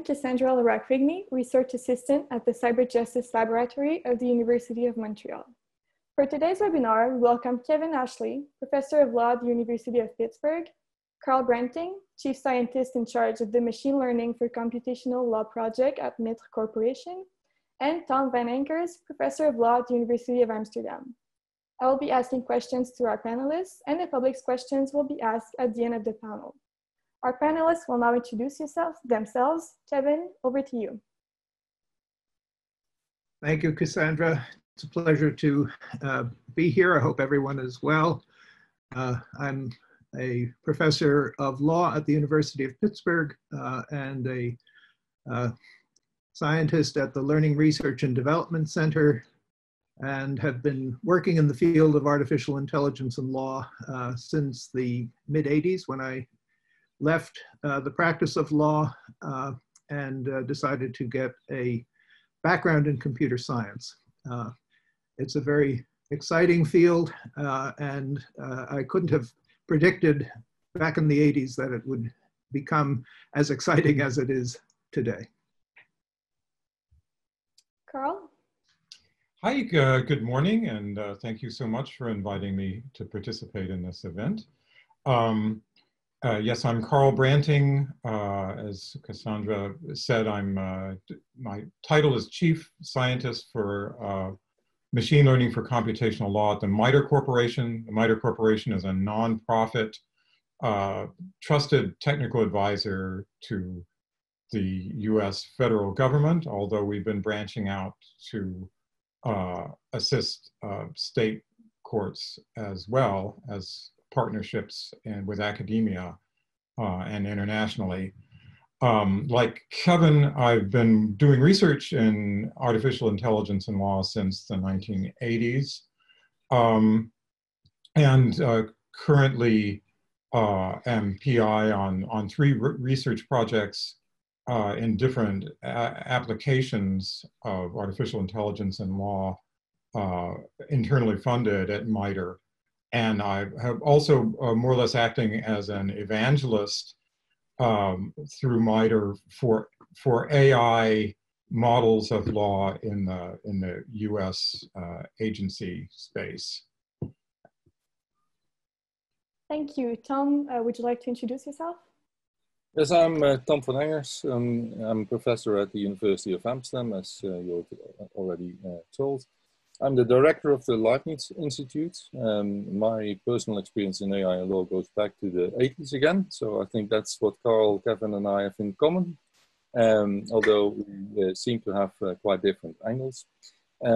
am Cassandra Larac-Rigney, Research Assistant at the Cyber Justice Laboratory of the University of Montreal. For today's webinar, we welcome Kevin Ashley, Professor of Law at the University of Pittsburgh, Karl Branting, Chief Scientist in charge of the Machine Learning for Computational Law project at MITRE Corporation, and Tom van Engers, Professor of Law at the University of Amsterdam. I will be asking questions to our panelists, and the public's questions will be asked at the end of the panel. Our panelists will now introduce themselves. Kevin, over to you. Thank you, Cassandra. It's a pleasure to be here. I hope everyone is well. I'm a professor of law at the University of Pittsburgh and a scientist at the Learning Research and Development Center, and have been working in the field of artificial intelligence and law since the mid-'80s, when I left the practice of law and decided to get a background in computer science. It's a very exciting field, and I couldn't have predicted back in the '80s that it would become as exciting as it is today. Karl? Hi, good morning, and thank you so much for inviting me to participate in this event. Yes, I'm Karl Branting. As Cassandra said, my title is Chief Scientist for Machine Learning for Computational Law at the MITRE Corporation. The MITRE Corporation is a nonprofit, trusted technical advisor to the US federal government, although we've been branching out to assist state courts as well as partnerships and with academia and internationally. Like Kevin, I've been doing research in artificial intelligence and law since the 1980s, and currently am PI on 3 research projects in different applications of artificial intelligence and law, internally funded at MITRE. And I have also more or less acting as an evangelist through MITRE for AI models of law in the US agency space. Thank you. Tom, would you like to introduce yourself? Yes, I'm Tom van Engers. I'm a professor at the University of Amsterdam, as you already told. I'm the director of the Leibniz Institute. My personal experience in AI and law goes back to the 80s again. So I think that's what Karl, Kevin, and I have in common, although we seem to have quite different angles.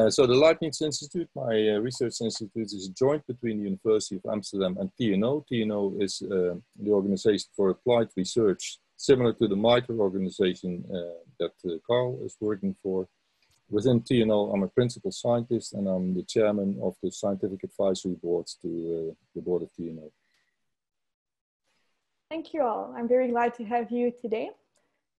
So the Leibniz Institute, my research institute, is joint between the University of Amsterdam and TNO. TNO is the organization for applied research, similar to the MITRE organization that Karl is working for. Within TNO, I'm a principal scientist, and I'm the chairman of the scientific advisory boards to the board of TNO. Thank you all. I'm very glad to have you today.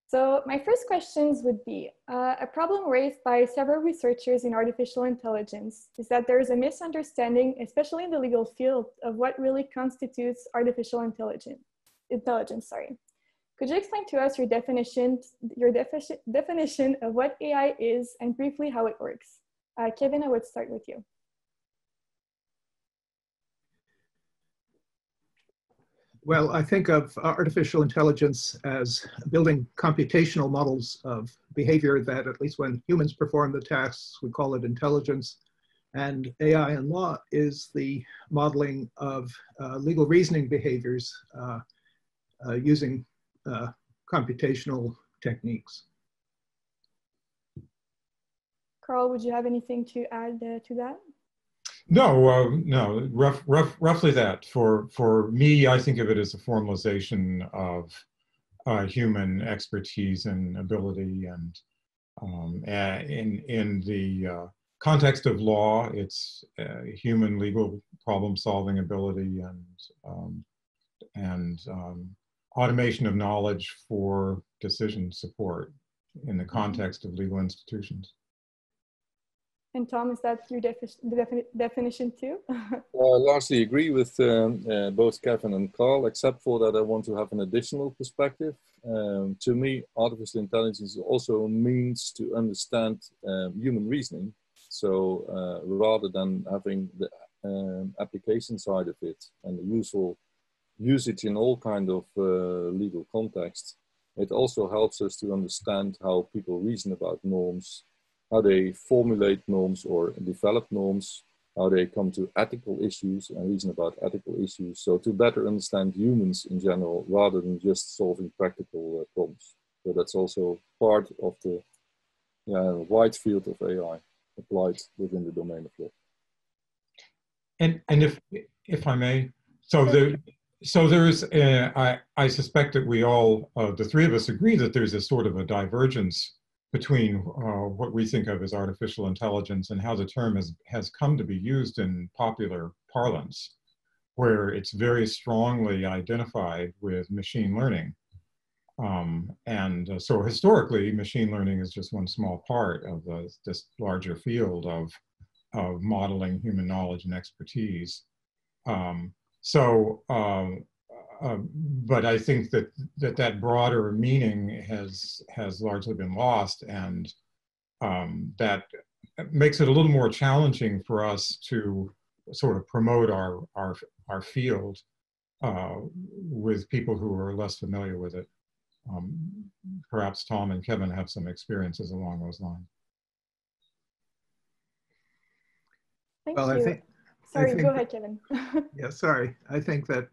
So my first questions would be, a problem raised by several researchers in artificial intelligence is that there is a misunderstanding, especially in the legal field, of what really constitutes artificial intelligence. Could you explain to us your definition of what AI is and briefly how it works? Kevin, I would start with you. Well, I think of artificial intelligence as building computational models of behavior that, at least when humans perform the tasks, we call it intelligence. And AI in law is the modeling of legal reasoning behaviors using computational techniques. Karl, would you have anything to add to that? No, no, roughly that. For me, I think of it as a formalization of human expertise and ability, and in the context of law, it's human legal problem-solving ability and automation of knowledge for decision support in the context of legal institutions. And Tom, is that your definition too? Well, I largely agree with both Kevin and Karl, except for that I want to have an additional perspective. to me, artificial intelligence is also a means to understand human reasoning. So rather than having the application side of it and the usual usage in all kind of legal contexts, it also helps us to understand how people reason about norms, how they formulate norms or develop norms, how they come to ethical issues and reason about ethical issues. So to better understand humans in general, rather than just solving practical problems. So that's also part of the wide field of AI applied within the domain of law. And if I may, so there's I suspect that we all, the three of us, agree that there's a sort of a divergence between what we think of as artificial intelligence and how the term has come to be used in popular parlance, where it's very strongly identified with machine learning. So historically, machine learning is just one small part of this larger field of modeling human knowledge and expertise. But I think that broader meaning has largely been lost, and that makes it a little more challenging for us to sort of promote our field with people who are less familiar with it. Perhaps Tom and Kevin have some experiences along those lines. Thank well, you. Sorry, go ahead, Kevin. Yeah, sorry. I think that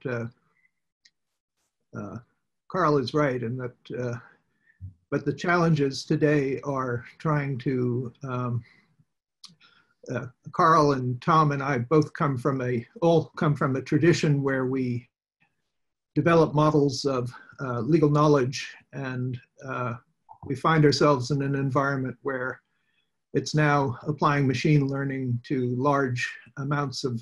Karl is right, and that, but the challenges today are trying to, Karl and Tom and I both come from a tradition where we develop models of legal knowledge, and we find ourselves in an environment where it's now applying machine learning to large amounts of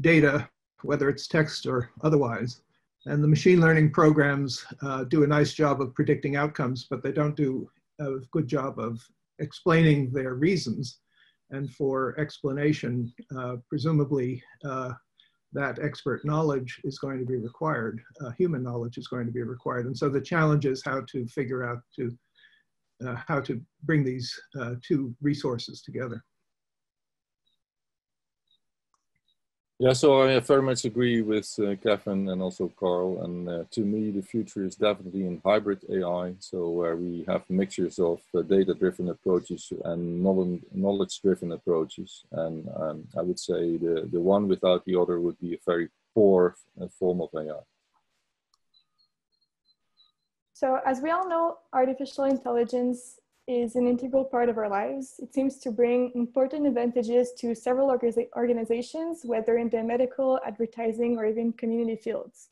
data, whether it's text or otherwise. And the machine learning programs do a nice job of predicting outcomes, but they don't do a good job of explaining their reasons. And for explanation, presumably that expert knowledge is going to be required. Human knowledge is going to be required. And so the challenge is how to figure out how to bring these two resources together. Yeah, so I very much agree with Kevin and also Karl. And to me, the future is definitely in hybrid AI. So where we have mixtures of data-driven approaches and knowledge-driven approaches. And I would say the one without the other would be a very poor form of AI. So as we all know, artificial intelligence is an integral part of our lives. It seems to bring important advantages to several organizations, whether in the medical, advertising, or even community fields.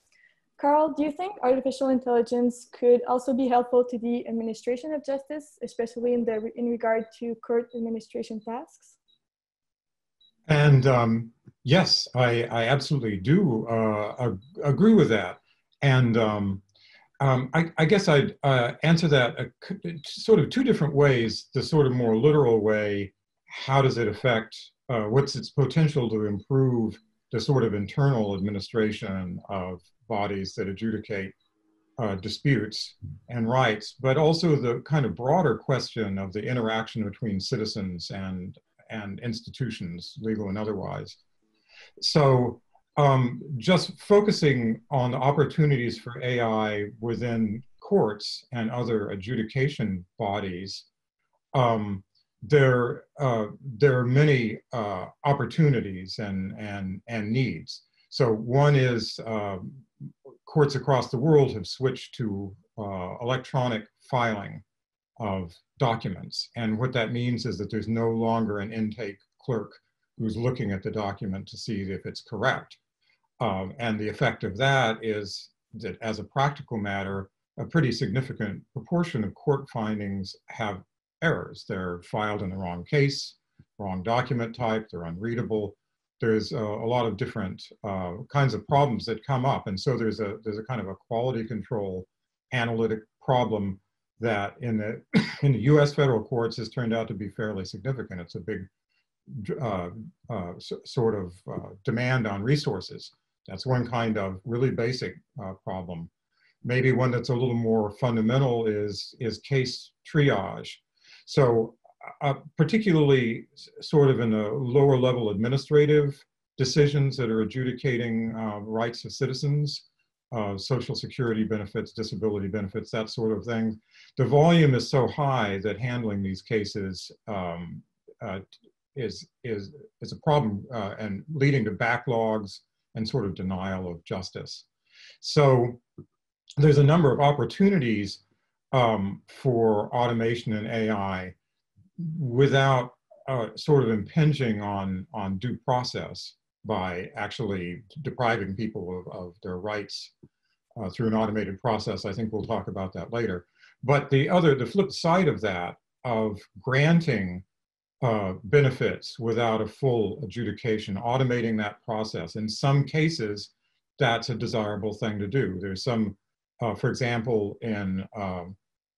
Karl, do you think artificial intelligence could also be helpful to the administration of justice, especially in regard to court administration tasks? And yes, I absolutely do agree with that. And I guess I'd answer that sort of two different ways. The sort of more literal way, how does it affect, what's its potential to improve the sort of internal administration of bodies that adjudicate disputes and rights, but also the kind of broader question of the interaction between citizens and institutions, legal and otherwise. So just focusing on the opportunities for AI within courts and other adjudication bodies, there are many opportunities and needs. So one is courts across the world have switched to electronic filing of documents. And what that means is that there's no longer an intake clerk who's looking at the document to see if it's correct. And the effect of that is that, as a practical matter, a pretty significant proportion of court findings have errors. They're filed in the wrong case, wrong document type, they're unreadable. There's a lot of different kinds of problems that come up. And so there's a kind of a quality control analytic problem that in the US federal courts has turned out to be fairly significant. It's a big sort of demand on resources. That's one kind of really basic problem. Maybe one that's a little more fundamental is case triage. So particularly sort of in the lower level administrative decisions that are adjudicating rights of citizens, social security benefits, disability benefits, that sort of thing. The volume is so high that handling these cases is a problem and leading to backlogs and sort of denial of justice. So there's a number of opportunities for automation and AI without sort of impinging on due process by actually depriving people of their rights through an automated process. I think we'll talk about that later. But the flip side of that, of granting benefits without a full adjudication, automating that process, in some cases, that's a desirable thing to do. There's some, for example, in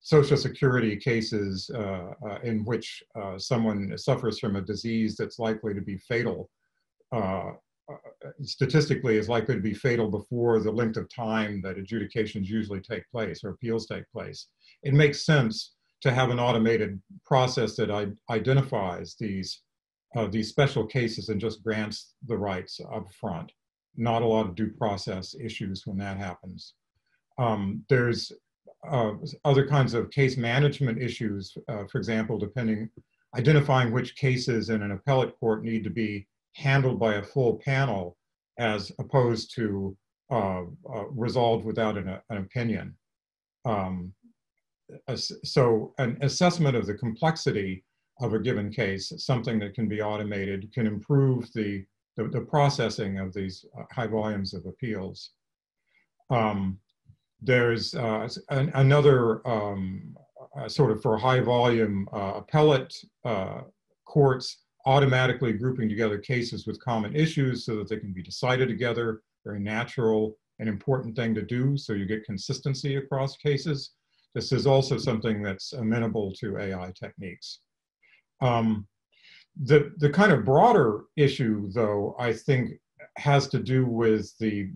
Social Security cases in which someone suffers from a disease that's likely to be fatal, statistically is likely to be fatal before the length of time that adjudications usually take place or appeals take place. It makes sense to have an automated process that identifies these special cases and just grants the rights up front. Not a lot of due process issues when that happens. There's other kinds of case management issues, for example, identifying which cases in an appellate court need to be handled by a full panel as opposed to resolved without an opinion. So an assessment of the complexity of a given case, something that can be automated, can improve the processing of these high volumes of appeals. There's another sort of for high volume appellate courts automatically grouping together cases with common issues so that they can be decided together, very natural and important thing to do, so you get consistency across cases. This is also something that's amenable to AI techniques. The kind of broader issue, though, I think has to do with the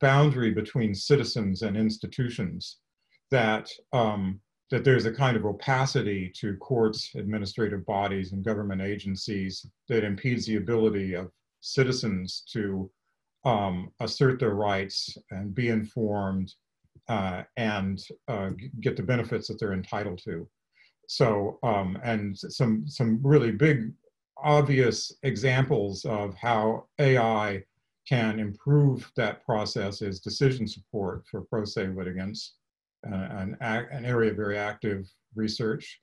boundary between citizens and institutions, that there's a kind of opacity to courts, administrative bodies, and government agencies that impedes the ability of citizens to assert their rights and be informed and get the benefits that they're entitled to. So, and some really big, obvious examples of how AI can improve that process is decision support for pro se litigants, an area of very active research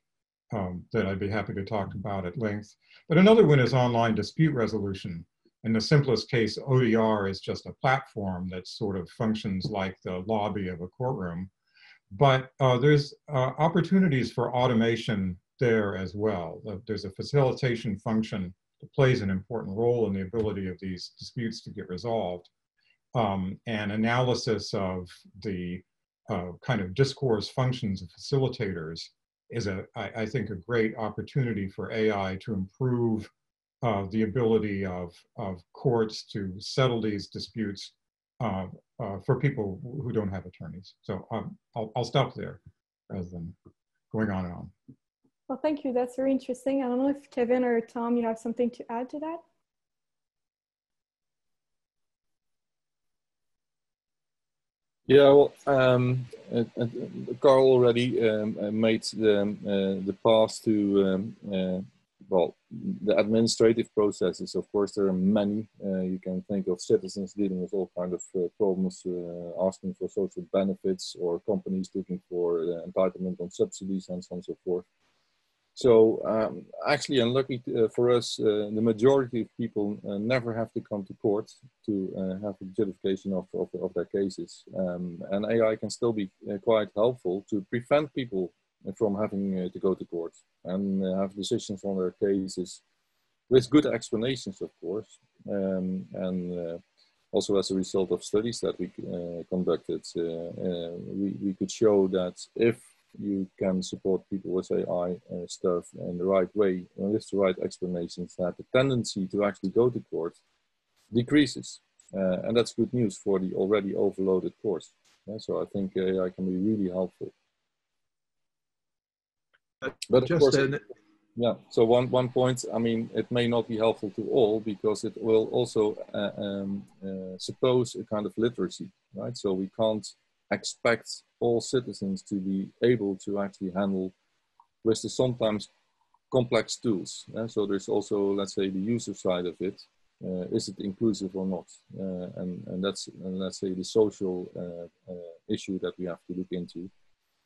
that I'd be happy to talk about at length. But another one is online dispute resolution. In the simplest case, ODR is just a platform that sort of functions like the lobby of a courtroom. But there's opportunities for automation there as well. There's a facilitation function that plays an important role in the ability of these disputes to get resolved. And analysis of the kind of discourse functions of facilitators is, I think, a great opportunity for AI to improve the ability of courts to settle these disputes for people who don't have attorneys. So I'll stop there rather than going on and on. Well, thank you. That's very interesting. I don't know if Kevin or Tom, you have something to add to that? Yeah, well, Karl already made the path to, well, the administrative processes. Of course, there are many. You can think of citizens dealing with all kinds of problems, asking for social benefits, or companies looking for entitlement on subsidies and so on and so forth. So actually, and lucky for us, the majority of people never have to come to court to have adjudication of their cases. And AI can still be quite helpful to prevent people from having to go to court and have decisions on their cases with good explanations, of course. And also as a result of studies that we conducted, we could show that if you can support people with AI stuff in the right way and with the right explanations, that the tendency to actually go to court decreases. And that's good news for the already overloaded courts. And also, Yeah, so I think AI can be really helpful. But of course, yeah, so one point, I mean, it may not be helpful to all because it will also suppose a kind of literacy, right? So we can't expect all citizens to be able to actually handle with the sometimes complex tools. So there's also, let's say, the user side of it. Is it inclusive or not? And that's, let's say, the social issue that we have to look into.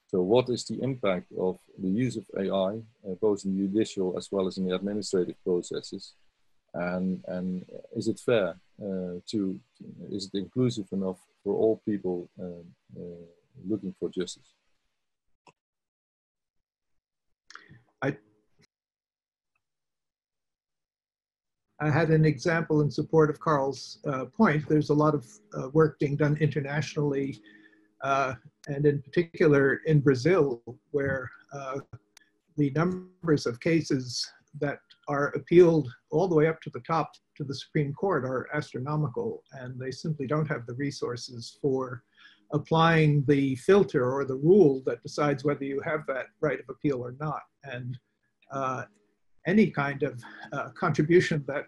So what is the impact of the use of AI, both in judicial as well as in the administrative processes? And is it fair is it inclusive enough for all people looking for justice? I had an example in support of Karl's point. There's a lot of work being done internationally, and in particular in Brazil, where the numbers of cases that are appealed all the way up to the top to the Supreme Court are astronomical, and they simply don't have the resources for applying the filter or the rule that decides whether you have that right of appeal or not. And any kind of contribution that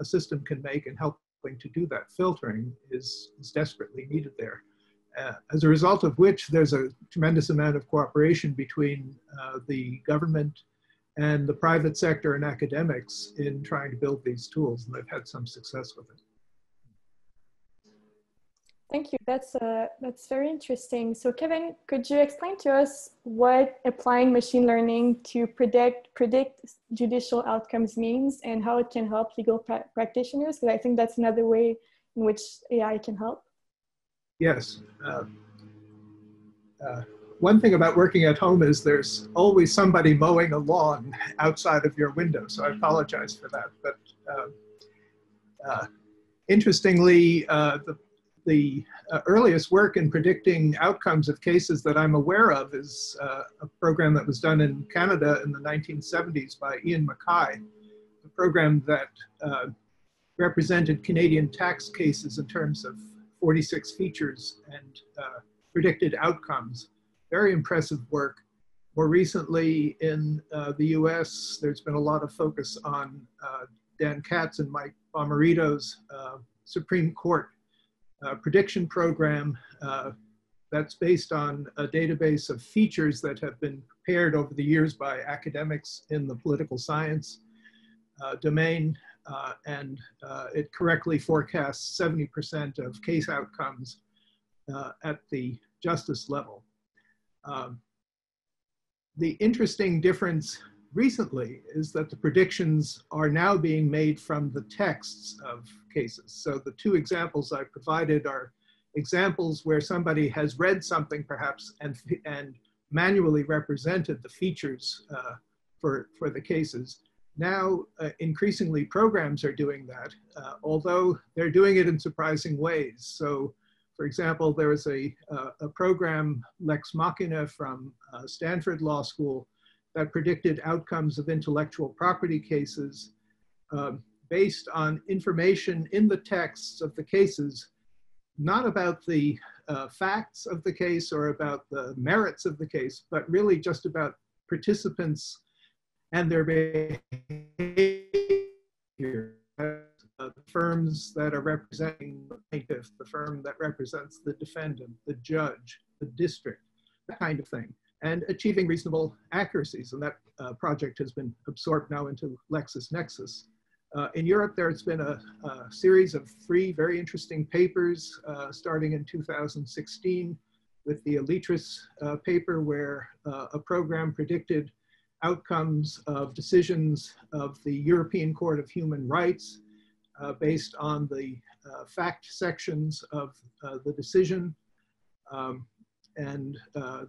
a system can make in helping to do that filtering is desperately needed there. As a result of which, there's a tremendous amount of cooperation between the government and the private sector and academics in trying to build these tools, and they've had some success with it. Thank you. That's very interesting. So Kevin, could you explain to us what applying machine learning to predict judicial outcomes means and how it can help legal practitioners? Because I think that's another way in which AI can help. Yes. One thing about working at home is there's always somebody mowing a lawn outside of your window, so I apologize for that. But interestingly, the earliest work in predicting outcomes of cases that I'm aware of is a program that was done in Canada in the 1970s by Ian Mackay, a program that represented Canadian tax cases in terms of 46 features and predicted outcomes. Very impressive work. More recently in the US, there's been a lot of focus on Dan Katz and Mike Bomarito's Supreme Court prediction program that's based on a database of features that have been prepared over the years by academics in the political science domain, and it correctly forecasts 70% of case outcomes at the justice level. The interesting difference recently is that the predictions are now being made from the texts of cases. So the two examples I provided are examples where somebody has read something perhaps and manually represented the features for the cases. Now, increasingly programs are doing that, although they're doing it in surprising ways. So, for example, there was a program, Lex Machina from Stanford Law School, that predicted outcomes of intellectual property cases based on information in the texts of the cases, not about the facts of the case or about the merits of the case, but really just about participants and their behavior. The firms that are representing the plaintiff, the firm that represents the defendant, the judge, the district, that kind of thing, and achieving reasonable accuracies. And that project has been absorbed now into LexisNexis. In Europe, there's been a series of 3 very interesting papers starting in 2016 with the Elitris paper, where a program predicted outcomes of decisions of the European Court of Human Rights based on the fact sections of the decision. And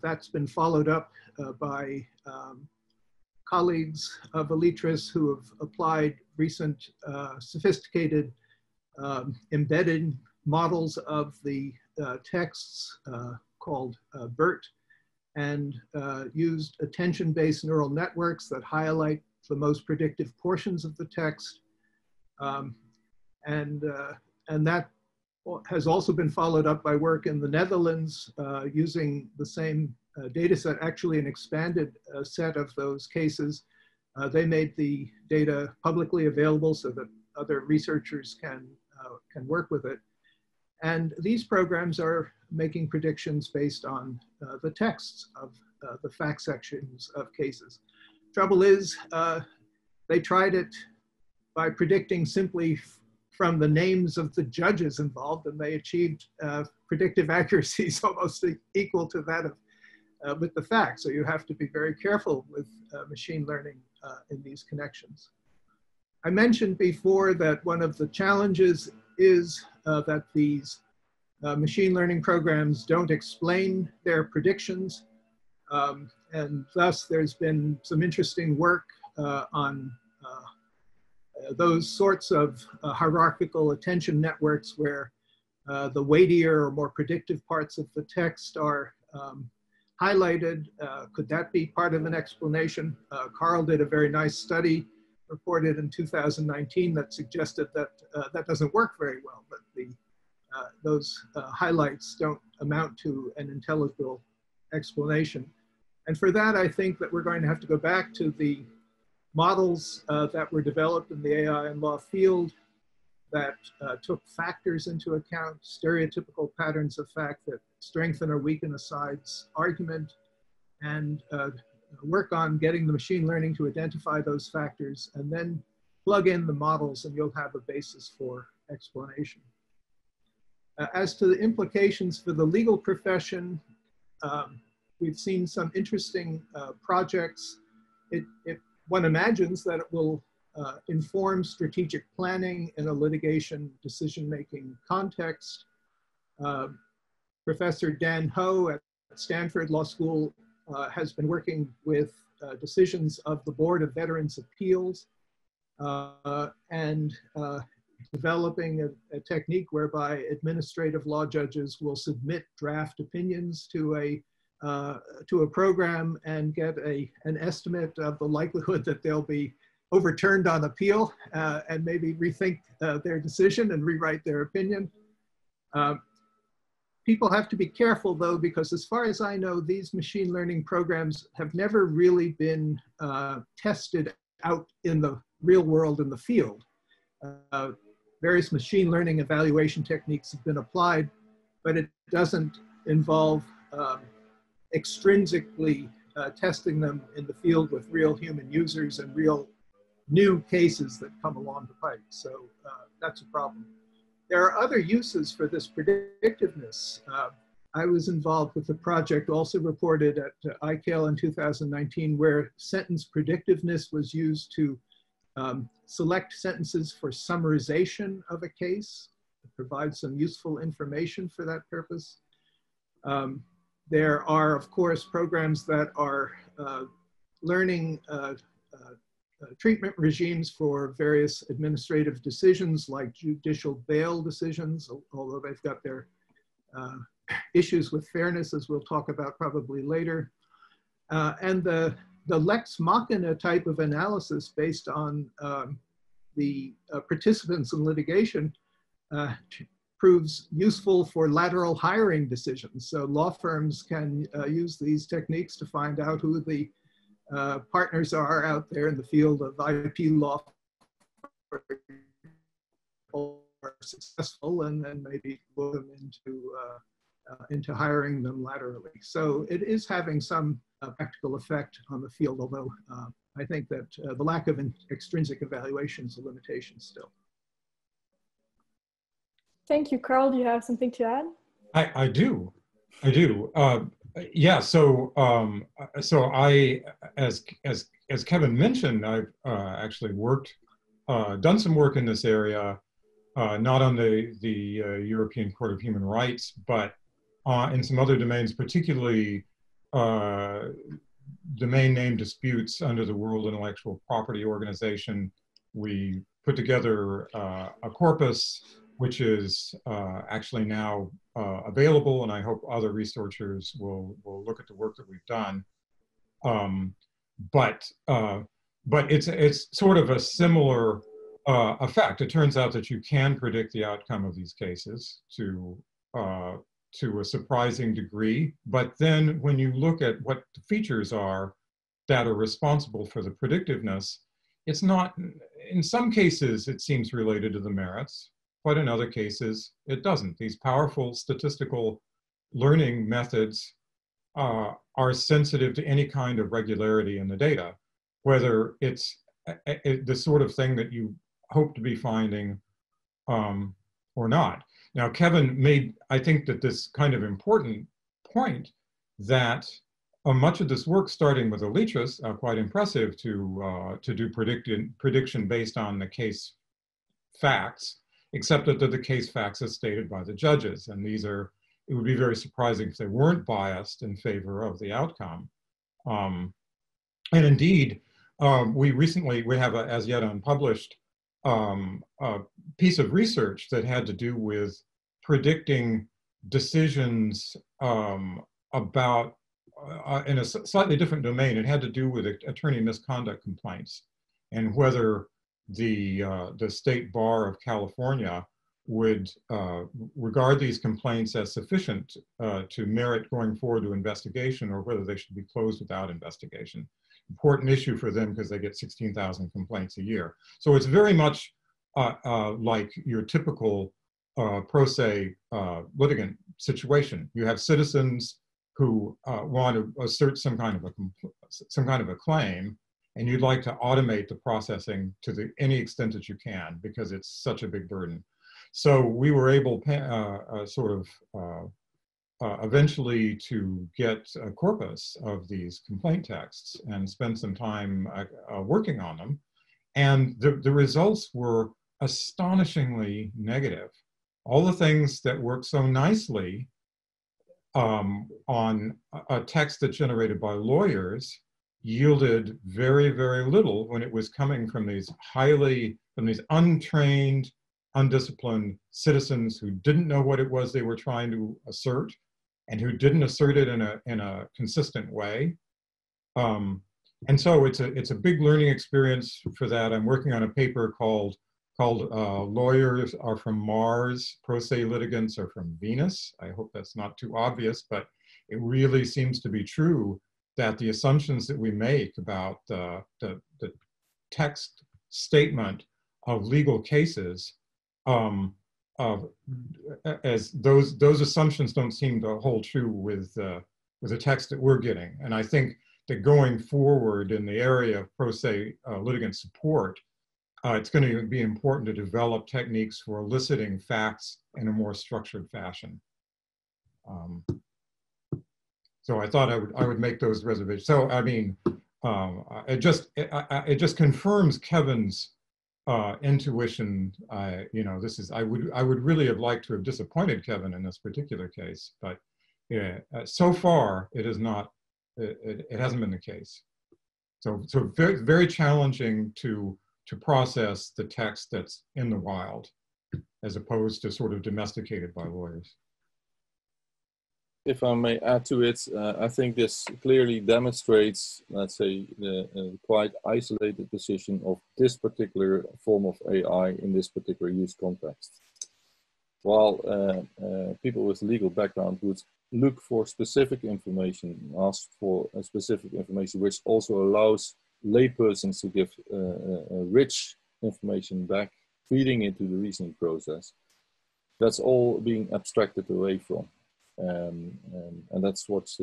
that's been followed up by colleagues of Elitris who have applied recent sophisticated embedded models of the texts called BERT, and used attention-based neural networks that highlight the most predictive portions of the text. And that has also been followed up by work in the Netherlands using the same data set, actually an expanded set of those cases. They made the data publicly available so that other researchers can work with it. And these programs are making predictions based on the texts of the fact sections of cases. Trouble is, they tried it by predicting simply from the names of the judges involved, and they achieved predictive accuracies almost equal to that of with the facts. So you have to be very careful with machine learning in these connections. I mentioned before that one of the challenges is that these machine learning programs don't explain their predictions. And thus there's been some interesting work on those sorts of hierarchical attention networks where the weightier or more predictive parts of the text are highlighted. Could that be part of an explanation? Karl did a very nice study reported in 2019 that suggested that that doesn't work very well, but those highlights don't amount to an intelligible explanation. And for that, I think that we're going to have to go back to the models that were developed in the AI and law field that took factors into account, stereotypical patterns of fact that strengthen or weaken a side's argument, and work on getting the machine learning to identify those factors, and then plug in the models and you'll have a basis for explanation. As to the implications for the legal profession, we've seen some interesting projects. One imagines that it will inform strategic planning in a litigation decision-making context. Professor Dan Ho at Stanford Law School has been working with decisions of the Board of Veterans' Appeals and developing a technique whereby administrative law judges will submit draft opinions to a program and get an estimate of the likelihood that they'll be overturned on appeal and maybe rethink their decision and rewrite their opinion. People have to be careful though, because as far as I know, these machine learning programs have never really been tested out in the real world in the field. Various machine learning evaluation techniques have been applied, but it doesn't involve extrinsically testing them in the field with real human users and real new cases that come along the pike. So that's a problem. There are other uses for this predictiveness. I was involved with a project also reported at ICAL in 2019 where sentence predictiveness was used to select sentences for summarization of a case, to provide some useful information for that purpose. There are, of course, programs that are learning treatment regimes for various administrative decisions like judicial bail decisions, although they've got their issues with fairness, as we'll talk about probably later. And the lex machina type of analysis based on the participants in litigation proves useful for lateral hiring decisions. So law firms can use these techniques to find out who the partners are out there in the field of IP law are successful, and then maybe lure them into hiring them laterally. So it is having some practical effect on the field, although I think that the lack of extrinsic evaluation is a limitation still. Thank you. Karl, do you have something to add? I do. Yeah, so I, as Kevin mentioned, I've actually done some work in this area, not on the European Court of Human Rights, but in some other domains, particularly domain name disputes under the World Intellectual Property Organization. We put together a corpus which is actually now available, and I hope other researchers will look at the work that we've done. But it's sort of a similar effect. It turns out that you can predict the outcome of these cases to a surprising degree. But then when you look at what the features are that are responsible for the predictiveness, it's not, in some cases it seems related to the merits, but in other cases it doesn't. These powerful statistical learning methods are sensitive to any kind of regularity in the data, whether it's the sort of thing that you hope to be finding or not. Now, Kevin made, I think, that this kind of important point that much of this work, starting with elytras, quite impressive to do prediction based on the case facts, except that the case facts as stated by the judges. And these are, it would be very surprising if they weren't biased in favor of the outcome. And indeed, we have a as yet unpublished a piece of research that had to do with predicting decisions about, in a slightly different domain. It had to do with attorney misconduct complaints and whether the State Bar of California would regard these complaints as sufficient to merit going forward to investigation, or whether they should be closed without investigation. Important issue for them because they get 16,000 complaints a year. So it's very much like your typical pro se litigant situation. You have citizens who want to assert some kind of a claim, and you'd like to automate the processing to any extent that you can because it's such a big burden. So we were able eventually to get a corpus of these complaint texts and spend some time working on them. And the results were astonishingly negative. All the things that work so nicely on a text that's generated by lawyers yielded very, very little when it was coming from these untrained, undisciplined citizens who didn't know what it was they were trying to assert and who didn't assert it in a consistent way. And so it's a big learning experience for that. I'm working on a paper called Lawyers Are From Mars, Pro Se Litigants Are From Venus. I hope that's not too obvious, but it really seems to be true that the assumptions that we make about the text statement of legal cases, as those assumptions don't seem to hold true with the text that we're getting. And I think that going forward in the area of pro se litigant support, it's going to be important to develop techniques for eliciting facts in a more structured fashion. So I thought I would make those reservations. So I mean, it just confirms Kevin's intuition. You know, I would really have liked to have disappointed Kevin in this particular case, but yeah, so far it is not. It hasn't been the case. So very, very challenging to process the text that's in the wild, as opposed to sort of domesticated by lawyers. If I may add to it, I think this clearly demonstrates, let's say, the quite isolated position of this particular form of AI in this particular use context. While people with legal background would look for specific information, ask for specific information, which also allows laypersons to give rich information back, feeding into the reasoning process. That's all being abstracted away from. And that's what's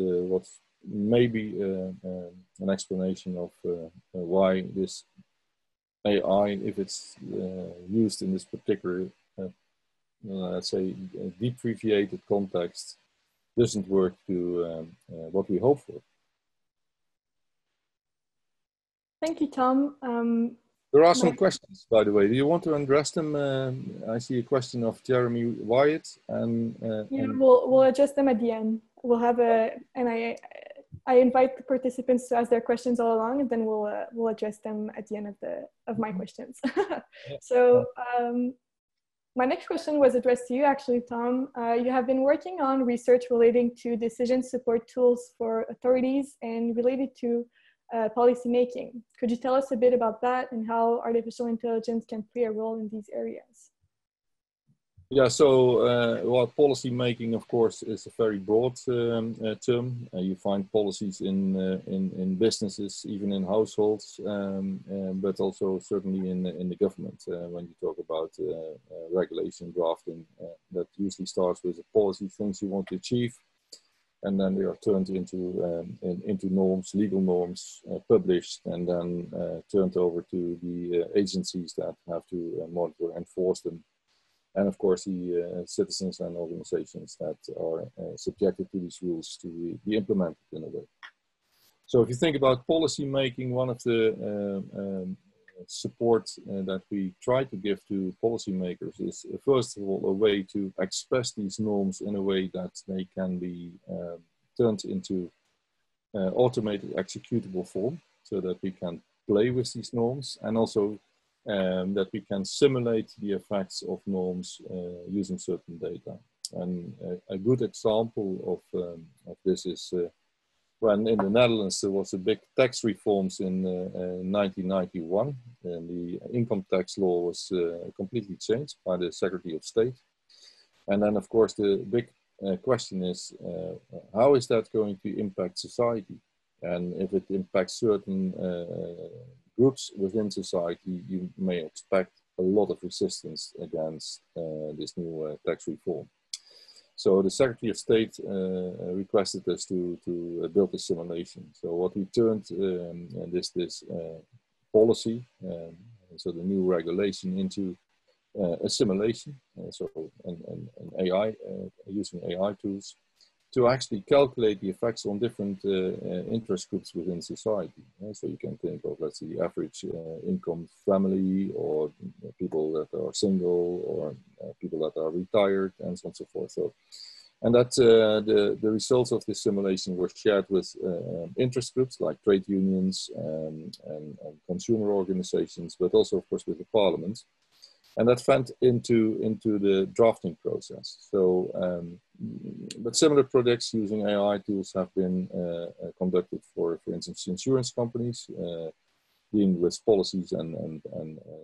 maybe an explanation of why this AI, if it's used in this particular, let's say, depreciated context, doesn't work to what we hope for. Thank you, Tom. There are some questions, by the way. Do you want to address them? I see a question of Jeremy Wyatt, and we'll address them at the end. We'll have I invite the participants to ask their questions all along, and then we'll address them at the end of my questions. So my next question was addressed to you, actually, Tom. You have been working on research relating to decision support tools for authorities and related to policy making. Could you tell us a bit about that and how artificial intelligence can play a role in these areas? Yeah, so well, policy making, of course, is a very broad term. You find policies in businesses, even in households, but also certainly in the government. When you talk about regulation drafting, that usually starts with a policy, things you want to achieve, and then they are turned into norms, legal norms, published, and then turned over to the agencies that have to monitor and enforce them. And of course, the citizens and organizations that are subjected to these rules to be implemented in a way. So if you think about policy making, one of the support that we try to give to policymakers is, first of all, a way to express these norms in a way that they can be turned into automated executable form, so that we can play with these norms, and also that we can simulate the effects of norms using certain data. And a good example of this is when in the Netherlands there was a big tax reforms in 1991, and the income tax law was completely changed by the Secretary of State. And then, of course, the big question is, how is that going to impact society? And if it impacts certain groups within society, you may expect a lot of resistance against this new tax reform. So the Secretary of State requested us to build a simulation. So what we turned this policy, so the new regulation, into a simulation, an AI, using AI tools, to actually calculate the effects on different interest groups within society. So you can think of, let's say, the average income family, or people that are single, or people that are retired, and so on and so forth. So, and that the results of this simulation were shared with interest groups like trade unions and consumer organizations, but also, of course, with the parliament. And that went into the drafting process. So, but similar projects using AI tools have been conducted for instance, insurance companies, dealing with policies and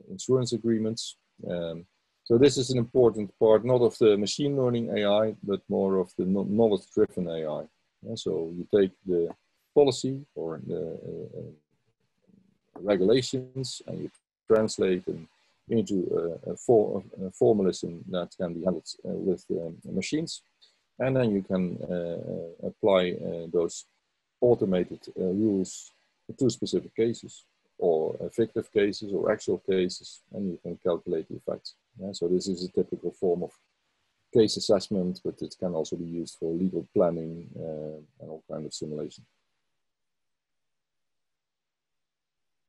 insurance agreements. So this is an important part, not of the machine learning AI, but more of the knowledge-driven AI. So you take the policy or the regulations, and you translate them into a formalism that can be handled with machines. And then you can apply those automated rules to specific cases, or fictive cases, or actual cases, and you can calculate the effects. So this is a typical form of case assessment, but it can also be used for legal planning and all kinds of simulation.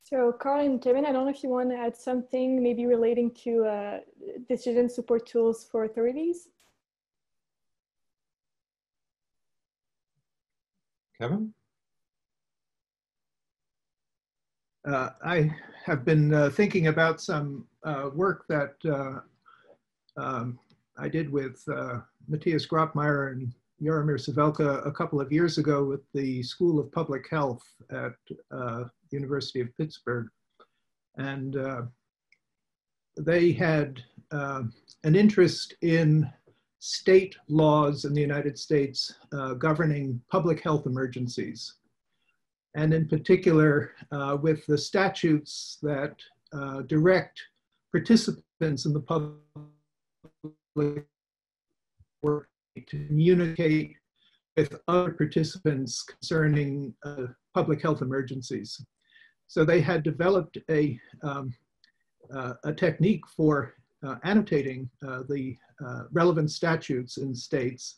So Karl and Kevin, I don't know if you want to add something maybe relating to decision support tools for authorities. Kevin? I have been thinking about some work that I did with Matthias Grotmeyer and Jaromir Savelka a couple of years ago with the School of Public Health at University of Pittsburgh. And they had an interest in state laws in the United States governing public health emergencies. And in particular, with the statutes that direct participants in the public work to communicate with other participants concerning public health emergencies. So they had developed a technique for annotating the relevant statutes in states.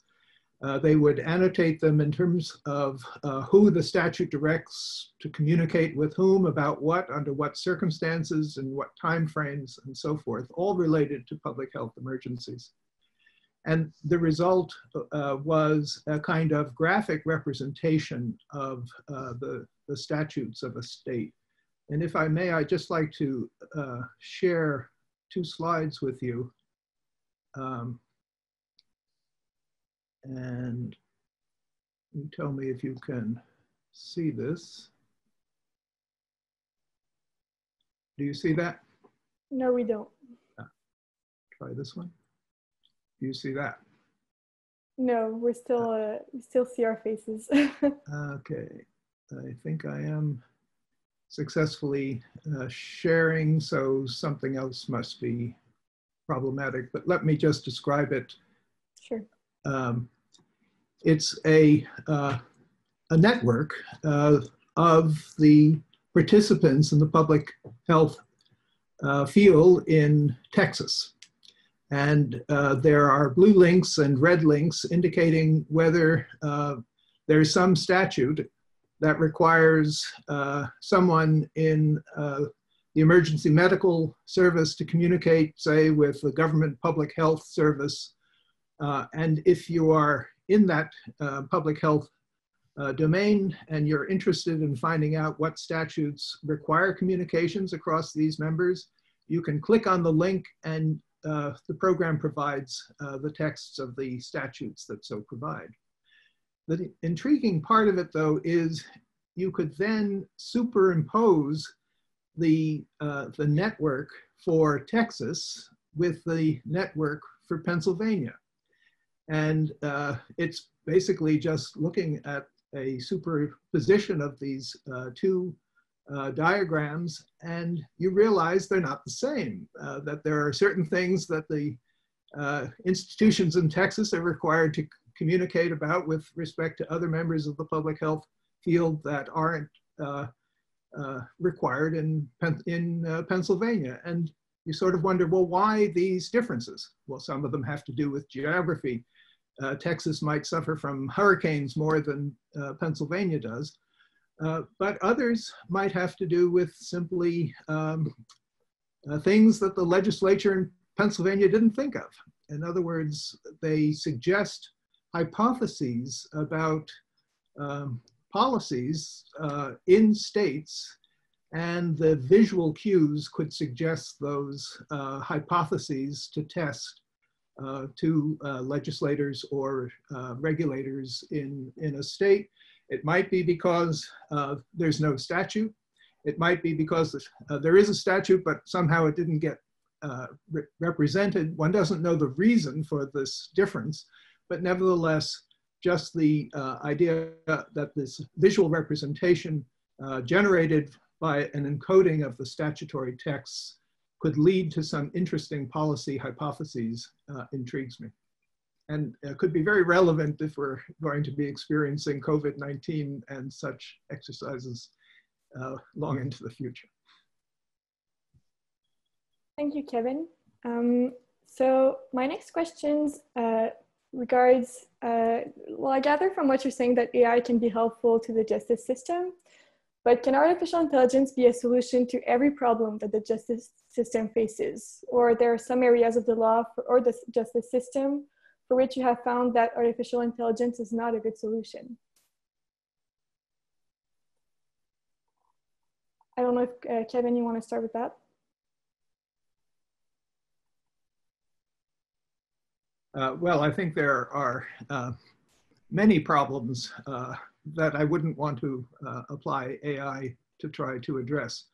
They would annotate them in terms of who the statute directs to communicate with whom, about what, under what circumstances, and what timeframes, and so forth, all related to public health emergencies. And the result was a kind of graphic representation of the statutes of a state. And if I may, I'd just like to share 2 slides with you. And you tell me if you can see this. Do you see that? No, we don't. Try this one. Do you see that? No, we still see our faces. Okay, I think I am successfully sharing, so something else must be problematic, but let me just describe it. Sure. It's a network of the participants in the public health field in Texas. And there are blue links and red links indicating whether there's some statute that requires someone in the emergency medical service to communicate, say, with the government public health service. And if you are in that public health domain and you're interested in finding out what statutes require communications across these members, you can click on the link and the program provides the texts of the statutes that so provide. The intriguing part of it, though, is you could then superimpose the network for Texas with the network for Pennsylvania. And it's basically just looking at a superposition of these two diagrams, and you realize they're not the same, that there are certain things that the institutions in Texas are required to communicate about with respect to other members of the public health field that aren't required in Pennsylvania. And you sort of wonder, well, why these differences? Well, some of them have to do with geography. Texas might suffer from hurricanes more than Pennsylvania does. But others might have to do with simply things that the legislature in Pennsylvania didn't think of. In other words, they suggest hypotheses about policies in states, and the visual cues could suggest those hypotheses to test to legislators or regulators in a state. It might be because there's no statute. It might be because there is a statute, but somehow it didn't get represented. One doesn't know the reason for this difference, but nevertheless, just the idea that this visual representation generated by an encoding of the statutory texts could lead to some interesting policy hypotheses intrigues me. And could be very relevant if we're going to be experiencing COVID-19 and such exercises long into the future. Thank you, Kevin. So my next questions regards, well, I gather from what you're saying that AI can be helpful to the justice system, but can artificial intelligence be a solution to every problem that the justice system faces? Or there are some areas of the law or the justice system for which you have found that artificial intelligence is not a good solution? I don't know if, Kevin, you want to start with that? Well, I think there are many problems that I wouldn't want to apply AI to try to address.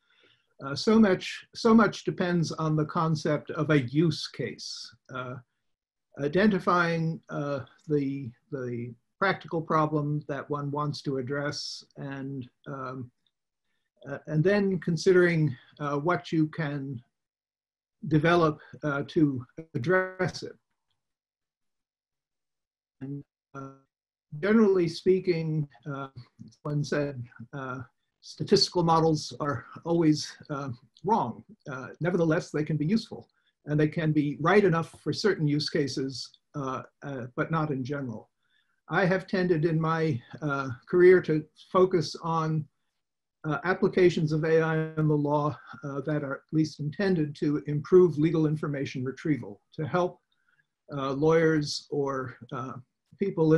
So much depends on the concept of a use case. Identifying the practical problem that one wants to address, and then considering what you can develop to address it. And generally speaking, one said, statistical models are always wrong. Nevertheless, they can be useful. And they can be right enough for certain use cases, but not in general. I have tended in my career to focus on applications of AI in the law that are at least intended to improve legal information retrieval, to help lawyers or people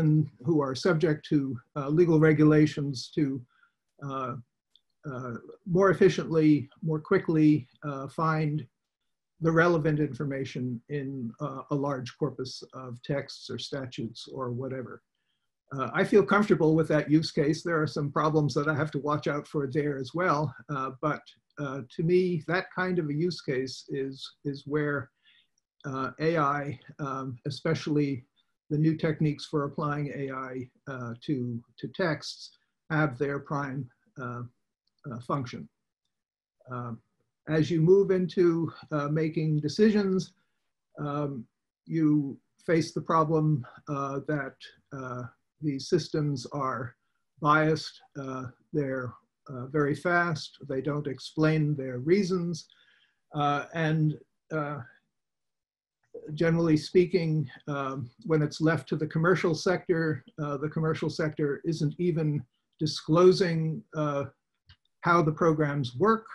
who are subject to legal regulations to more efficiently, more quickly find the relevant information in a large corpus of texts or statutes or whatever. I feel comfortable with that use case. There are some problems that I have to watch out for there as well, but to me, that kind of a use case is where AI, especially the new techniques for applying AI to texts, have their prime function. As you move into making decisions, you face the problem that these systems are biased, they're very fast, they don't explain their reasons, and generally speaking, when it's left to the commercial sector isn't even disclosing how the programs work.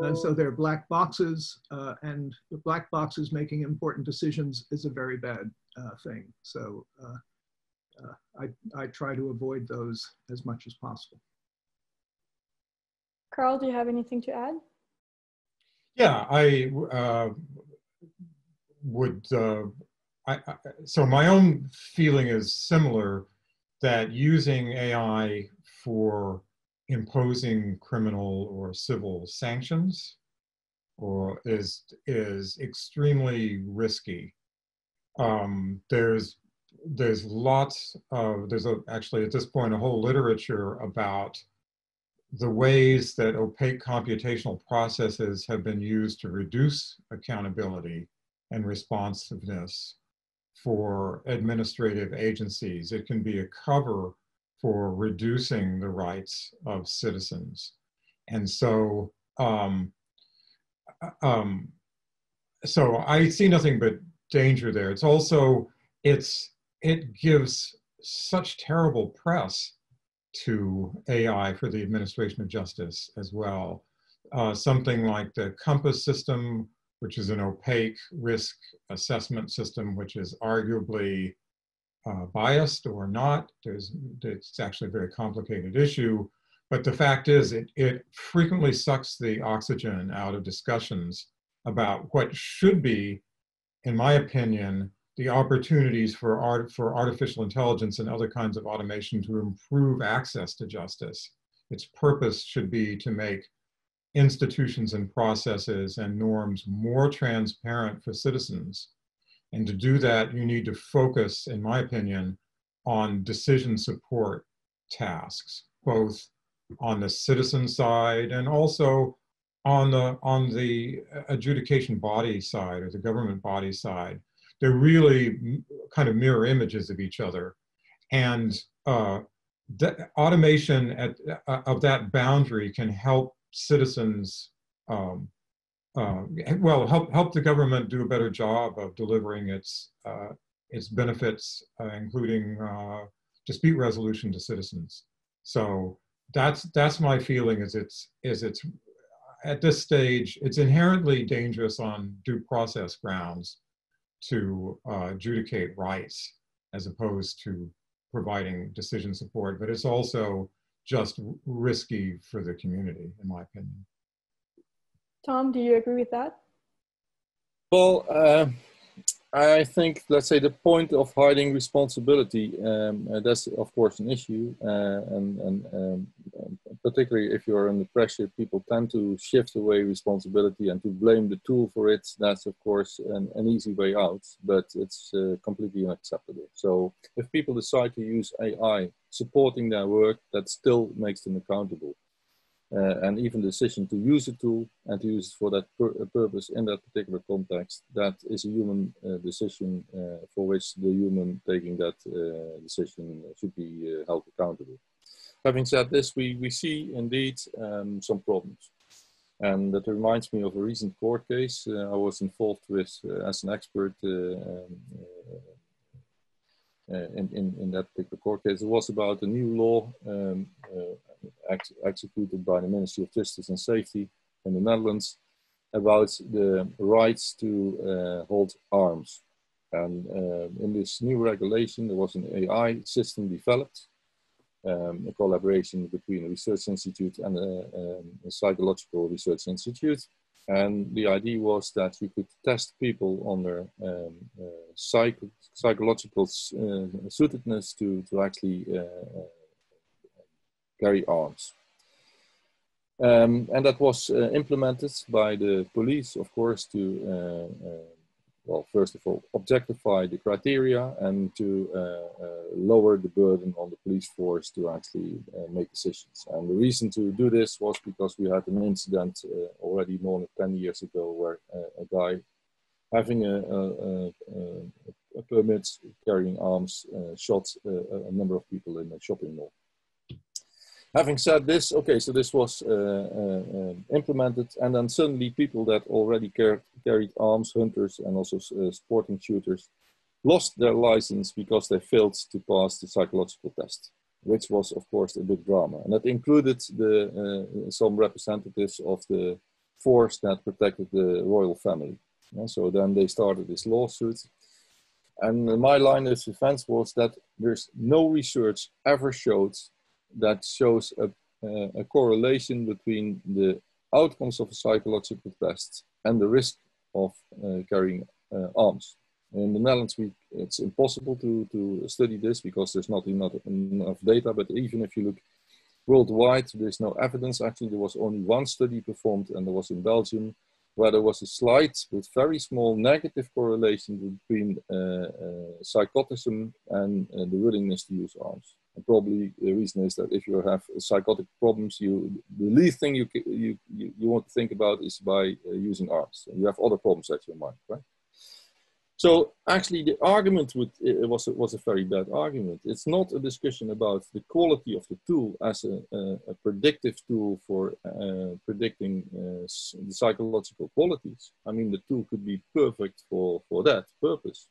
And so they're black boxes, and the black boxes making important decisions is a very bad thing. So I try to avoid those as much as possible. Karl, do you have anything to add? Yeah, I would, so my own feeling is similar, that using AI for imposing criminal or civil sanctions is extremely risky. There's lots of, actually at this point a whole literature about the ways that opaque computational processes have been used to reduce accountability and responsiveness for administrative agencies. It can be a cover for reducing the rights of citizens. And so, so I see nothing but danger there. It's also, it gives such terrible press to AI for the administration of justice as well. Something like the Compass system, which is an opaque risk assessment system, which is arguably biased or not. It's actually a very complicated issue, but the fact is it frequently sucks the oxygen out of discussions about what should be, in my opinion, the opportunities for artificial intelligence and other kinds of automation to improve access to justice. Its purpose should be to make institutions and processes and norms more transparent for citizens. And to do that, you need to focus, in my opinion, on decision support tasks, both on the citizen side and also on the adjudication body side or the government body side. They're really kind of mirror images of each other. And the automation of that boundary can help citizens, well, help the government do a better job of delivering its benefits, including dispute resolution to citizens. So that's my feeling. Is it's at this stage, it's inherently dangerous on due process grounds to adjudicate rights as opposed to providing decision support, but it's also just risky for the community, in my opinion. Tom, do you agree with that? Well, I think, let's say, the point of hiding responsibility, that's of course an issue, and particularly if you're under pressure, people tend to shift away responsibility and to blame the tool for it. That's of course an easy way out, but it's completely unacceptable. So if people decide to use AI supporting their work, that still makes them accountable. And even the decision to use a tool and to use it for that purpose in that particular context, that is a human decision for which the human taking that decision should be held accountable. Having said this, we see indeed some problems. And that reminds me of a recent court case I was involved with as an expert in that particular court case. It was about a new law executed by the Ministry of Justice and Safety in the Netherlands about the rights to hold arms. And in this new regulation, there was an AI system developed, a collaboration between a research institute and a psychological research institute. And the idea was that you could test people on their psychological suitedness to actually carry arms. And that was implemented by the police, of course, to, well, first of all, objectify the criteria and to lower the burden on the police force to actually make decisions. And the reason to do this was because we had an incident already more than 10 years ago where a guy having a permit carrying arms shot a number of people in a shopping mall. Having said this, okay, so this was implemented, and then suddenly people that already carried arms, hunters and also sporting shooters, lost their license because they failed to pass the psychological test, which was, of course, a big drama. And that included some representatives of the force that protected the royal family. And so then they started this lawsuit. And my line of defense was that there's no research ever showed that shows a correlation between the outcomes of a psychological test and the risk of carrying arms. In the Netherlands, it's impossible to study this because there's not enough data, but even if you look worldwide, there's no evidence. Actually, there was only one study performed, and that was in Belgium, where there was a slight but very small negative correlation between psychotism and the willingness to use arms. And probably the reason is that if you have psychotic problems, the least thing you want to think about is by using arms. You have other problems at your mind, right? So actually the argument was a very bad argument. It's not a discussion about the quality of the tool as a predictive tool for predicting the psychological qualities. I mean, the tool could be perfect for that purpose.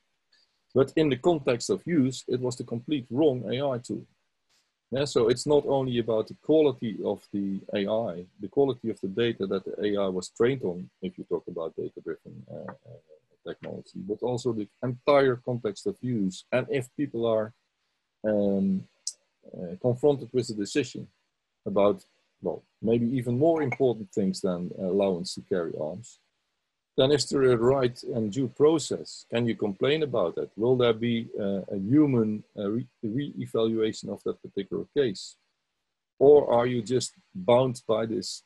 But in the context of use, it was the complete wrong AI tool. Yeah, so it's not only about the quality of the AI, the quality of the data that the AI was trained on, if you talk about data-driven technology, but also the entire context of use. And if people are confronted with a decision about, well, maybe even more important things than allowance to carry arms, then is there a right and due process? Can you complain about that? Will there be a human re-evaluation of that particular case? Or are you just bound by this,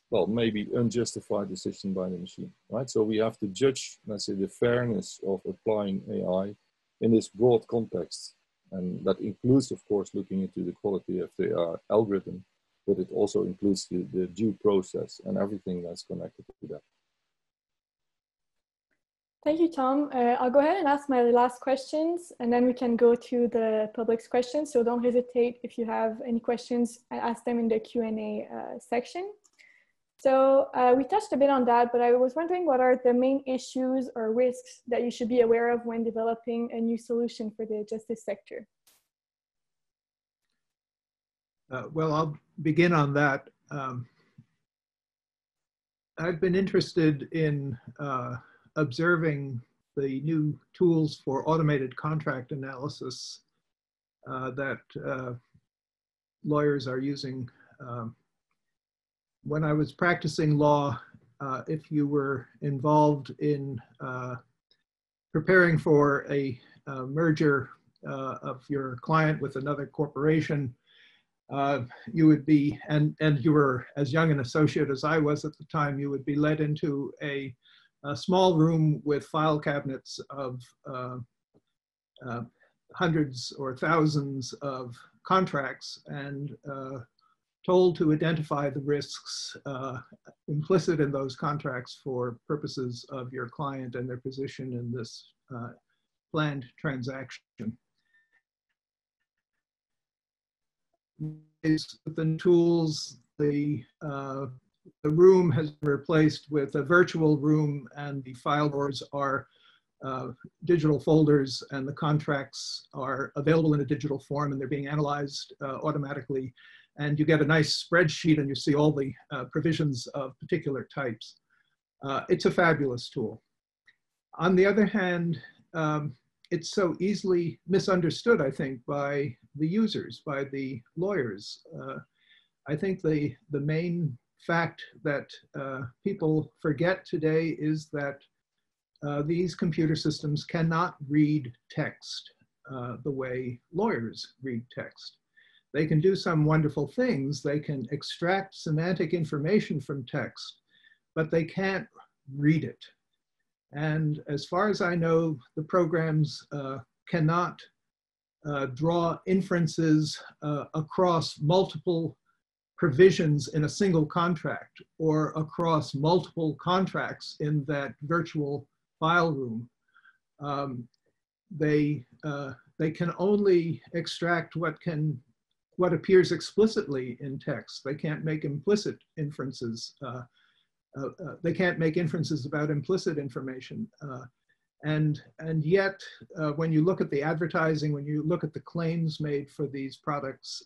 well, maybe unjustified decision by the machine, right? So we have to judge, let's say, the fairness of applying AI in this broad context. And that includes, of course, looking into the quality of the algorithm, but it also includes the due process and everything that's connected to that. Thank you, Tom. I'll go ahead and ask my last questions, and then we can go to the public's questions. So don't hesitate if you have any questions, ask them in the Q&A section. So we touched a bit on that, but I was wondering what are the main issues or risks that you should be aware of when developing a new solution for the justice sector? Well, I'll begin on that. I've been interested in observing the new tools for automated contract analysis that lawyers are using. When I was practicing law, if you were involved in preparing for a merger of your client with another corporation, you would be, and you were as young an associate as I was at the time, you would be led into a small room with file cabinets of hundreds or thousands of contracts and told to identify the risks implicit in those contracts for purposes of your client and their position in this planned transaction. With the tools, the room has been replaced with a virtual room, and the file doors are digital folders, and the contracts are available in a digital form, and they're being analyzed automatically. And you get a nice spreadsheet, and you see all the provisions of particular types. It's a fabulous tool. On the other hand, it's so easily misunderstood, I think, by the users, by the lawyers. I think the main fact that people forget today is that these computer systems cannot read text the way lawyers read text. they can do some wonderful things. They can extract semantic information from text, but they can't read it. And as far as I know, the programs cannot draw inferences across multiple provisions in a single contract or across multiple contracts in that virtual file room. They can only extract what appears explicitly in text. They can't make implicit inferences. They can't make inferences about implicit information. And yet, when you look at the advertising, when you look at the claims made for these products,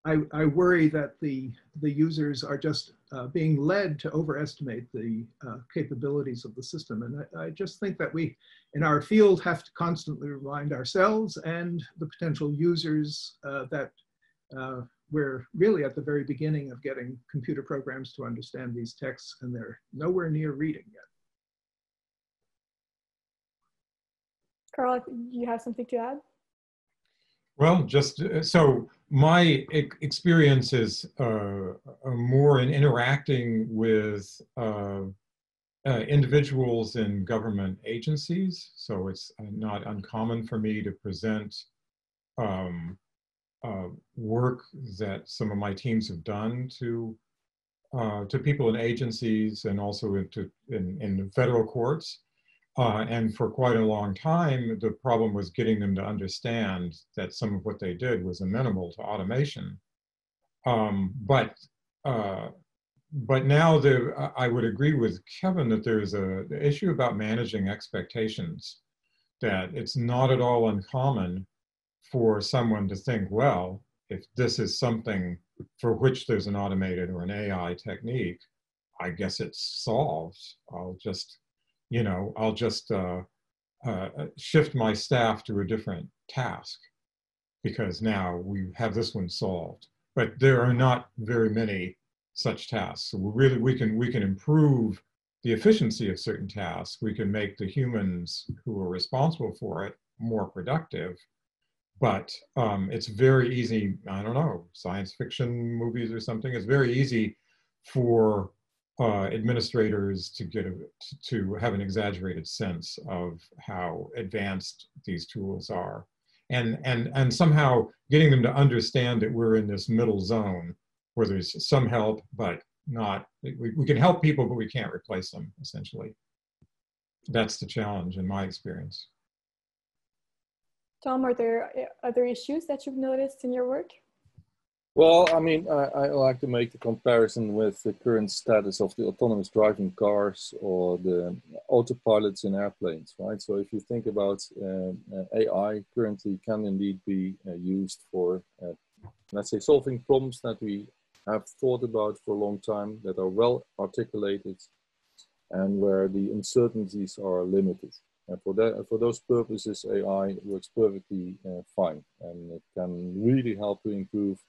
I worry that the users are just being led to overestimate the capabilities of the system. And I just think that we, in our field, have to constantly remind ourselves and the potential users that we're really at the very beginning of getting computer programs to understand these texts, and they're nowhere near reading yet. Karl, you have something to add? Well, just so my experience is more in interacting with individuals in government agencies. So it's not uncommon for me to present work that some of my teams have done to people in agencies and also in the federal courts. And for quite a long time, the problem was getting them to understand that some of what they did was amenable to automation. But now I would agree with Kevin that there's the issue about managing expectations, that it's not at all uncommon for someone to think, well, if this is something for which there's an automated or an AI technique, I guess it's solved. I'll just shift my staff to a different task because now we have this one solved. But there are not very many such tasks. So we can improve the efficiency of certain tasks. We can make the humans who are responsible for it more productive. But it's very easy, I don't know, science fiction movies or something, it's very easy for administrators to have an exaggerated sense of how advanced these tools are. And somehow getting them to understand that we're in this middle zone where there's some help, but not, we can help people, but we can't replace them, essentially. That's the challenge in my experience. Tom, are there other issues that you've noticed in your work? Well, I mean, I like to make the comparison with the current status of the autonomous driving cars or the autopilots in airplanes, right? So if you think about AI currently can indeed be used for, let's say, solving problems that we have thought about for a long time, that are well articulated and where the uncertainties are limited. And for those purposes, AI works perfectly fine, and it can really help to improve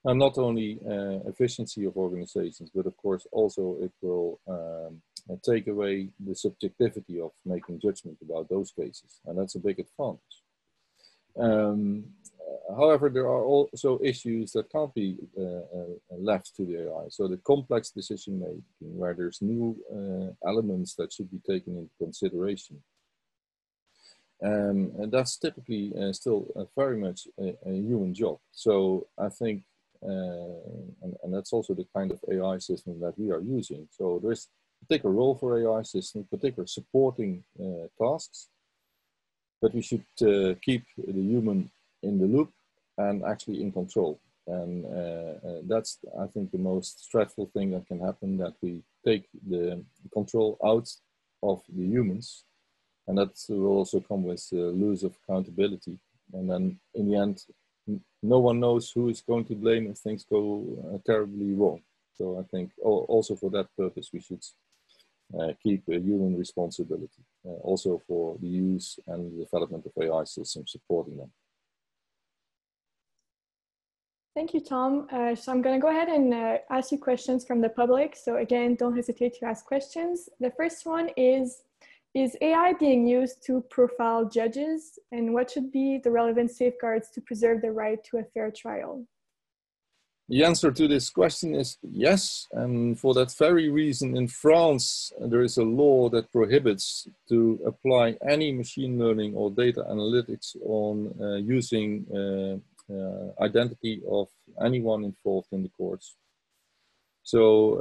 not only efficiency of organizations, but of course also it will take away the subjectivity of making judgment about those cases, and that's a big advantage. However, there are also issues that can't be left to the AI. So the complex decision making, where there's new elements that should be taken into consideration. And that's typically still very much a human job. So I think, and that's also the kind of AI system that we are using. So there's a particular role for AI systems, particular supporting tasks, but we should keep the human in the loop and actually in control. And that's, I think, the most stressful thing that can happen, that we take the control out of the humans. And that will also come with loss of accountability. And then in the end, no one knows who is going to blame if things go terribly wrong. So I think also for that purpose, we should keep a human responsibility, also for the use and the development of AI systems supporting them. Thank you, Tom. So I'm going to go ahead and ask you questions from the public. So again, don't hesitate to ask questions. The first one is, Is AI being used to profile judges, and what should be the relevant safeguards to preserve the right to a fair trial? The answer to this question is yes, and for that very reason in France there is a law that prohibits to apply any machine learning or data analytics on using identity of anyone involved in the courts. So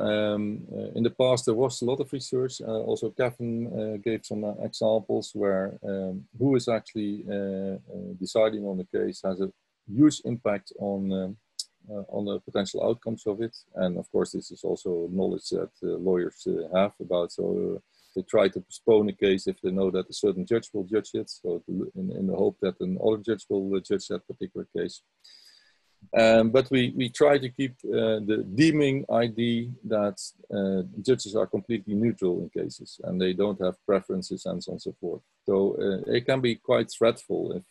in the past there was a lot of research, also Kevin gave some examples where who is actually deciding on the case has a huge impact on the potential outcomes of it. And of course, this is also knowledge that lawyers have about. So they try to postpone a case if they know that a certain judge will judge it. So in the hope that another judge will judge that particular case. But we try to keep the deeming idea that judges are completely neutral in cases and they don't have preferences and so on and so forth. So it can be quite threatful if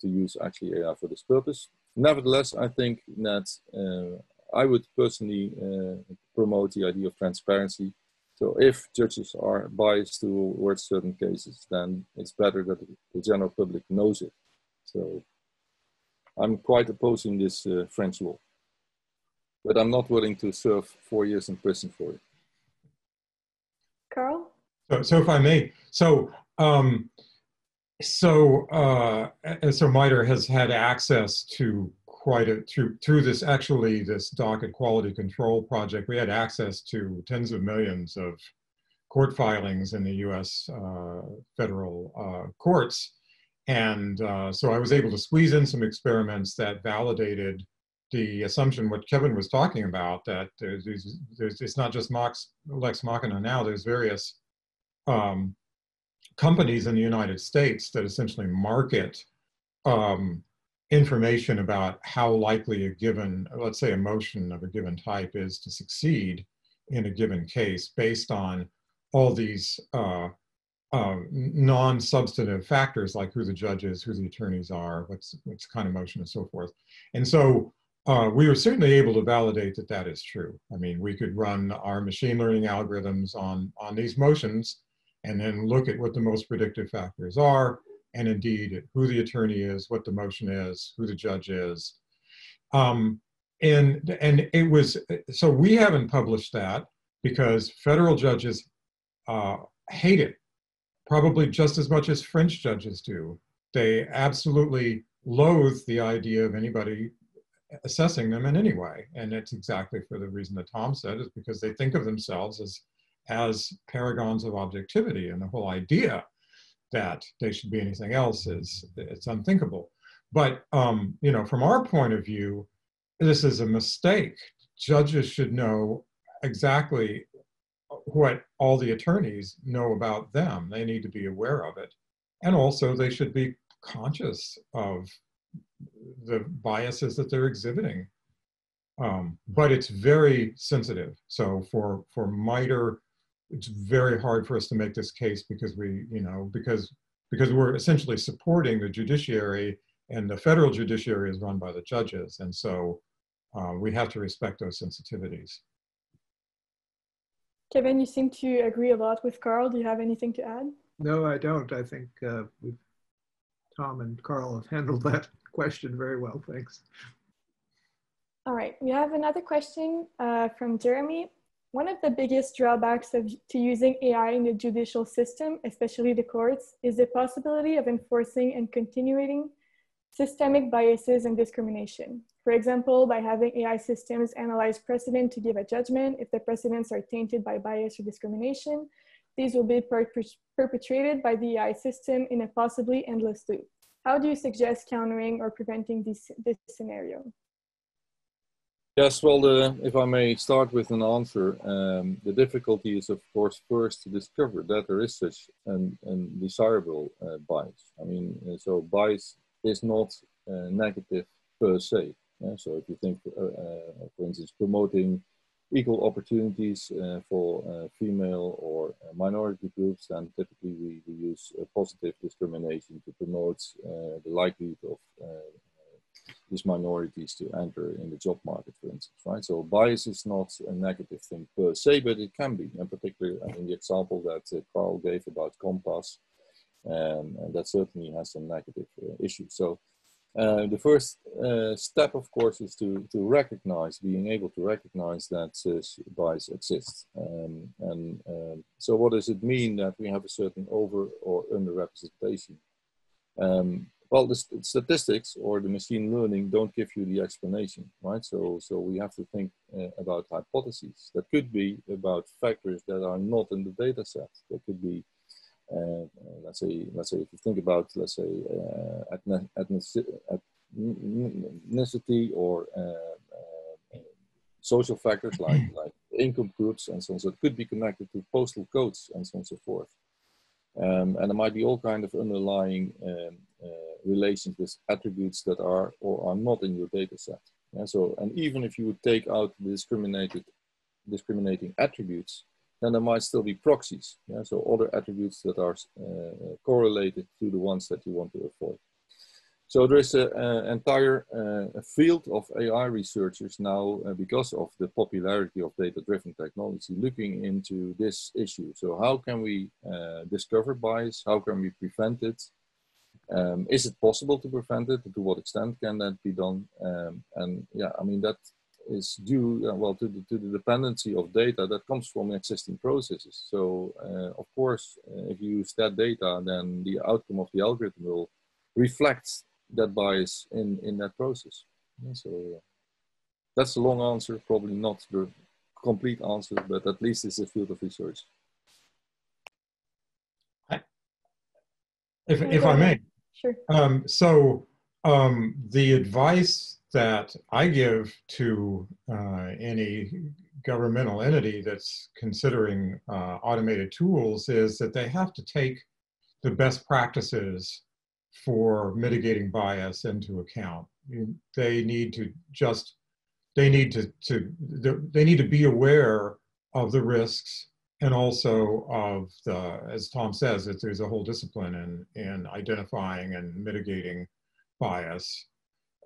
to use actually AI for this purpose. Nevertheless, I think that I would personally promote the idea of transparency. So if judges are biased towards certain cases, then it's better that the general public knows it. So I'm quite opposing this French law, but I'm not willing to serve 4 years in prison for it. Karl? So if I may, so MITRE has had access to quite a, through this, actually this docket quality control project, we had access to tens of millions of court filings in the US federal courts. And so I was able to squeeze in some experiments that validated the assumption, what Kevin was talking about, that it's not just Lex Machina now, there's various companies in the United States that essentially market information about how likely a given, let's say a motion of a given type is to succeed in a given case based on all these non-substantive factors like who the judge is, who the attorneys are, what's kind of motion and so forth. And so we were certainly able to validate that that is true. I mean, we could run our machine learning algorithms on these motions and then look at what the most predictive factors are, and indeed who the attorney is, what the motion is, who the judge is. And it was, so we haven't published that because federal judges hate it, probably just as much as French judges do. They absolutely loathe the idea of anybody assessing them in any way. And it's exactly for the reason that Tom said, is because they think of themselves as paragons of objectivity, and the whole idea that they should be anything else it's unthinkable. But you know, from our point of view, this is a mistake. Judges should know exactly what all the attorneys know about them. They need to be aware of it. And also they should be conscious of the biases that they're exhibiting. But it's very sensitive. So for MITRE, it's very hard for us to make this case because because we're essentially supporting the judiciary, and the federal judiciary is run by the judges. And so we have to respect those sensitivities. Kevin, you seem to agree a lot with Karl. Do you have anything to add? No, I don't. I think Tom and Karl have handled that question very well. Thanks. All right, we have another question from Jeremy. One of the biggest drawbacks to using AI in the judicial system, especially the courts, is the possibility of enforcing and continuing systemic biases and discrimination. For example, by having AI systems analyze precedent to give a judgment, if the precedents are tainted by bias or discrimination, these will be perpetrated by the AI system in a possibly endless loop. How do you suggest countering or preventing this scenario? Yes, well, if I may start with an answer, the difficulty is, of course, first to discover that there is such an undesirable bias. I mean, so bias is not negative per se. Yeah? So if you think, for instance, promoting equal opportunities for female or minority groups, then typically we use positive discrimination to promote the likelihood of these minorities to enter in the job market, for instance, right? So bias is not a negative thing per se, but it can be, in particular in the example that Karl gave about Compass, and that certainly has some negative issues. So the first step, of course, is to recognize, being able to recognize that bias exists. So what does it mean that we have a certain over or underrepresentation? Well, the statistics or the machine learning don't give you the explanation, right? So we have to think about hypotheses. That could be about factors that are not in the data set. That could be, let's say if you think about, let's say, ethnicity or social factors like income groups and so on. So it could be connected to postal codes and so on and so forth. And there might be all kinds of underlying relations with attributes that are or are not in your data set. Yeah, so, and even if you would take out the discriminating attributes, then there might still be proxies. Yeah, so other attributes that are correlated to the ones that you want to avoid. So there is an entire field of AI researchers now, because of the popularity of data-driven technology, looking into this issue. So how can we discover bias? How can we prevent it? Is it possible to prevent it? To what extent can that be done? And yeah, I mean, that is due, well, to the dependency of data that comes from existing processes. So of course, if you use that data, then the outcome of the algorithm will reflect that bias in that process. Yeah, so that's a long answer, probably not the complete answer, but at least it's a field of research. If I may. Sure. The advice that I give to any governmental entity that's considering automated tools is that they have to take the best practices for mitigating bias into account. They need to be aware of the risks, and also of the, as Tom says, that there's a whole discipline in identifying and mitigating bias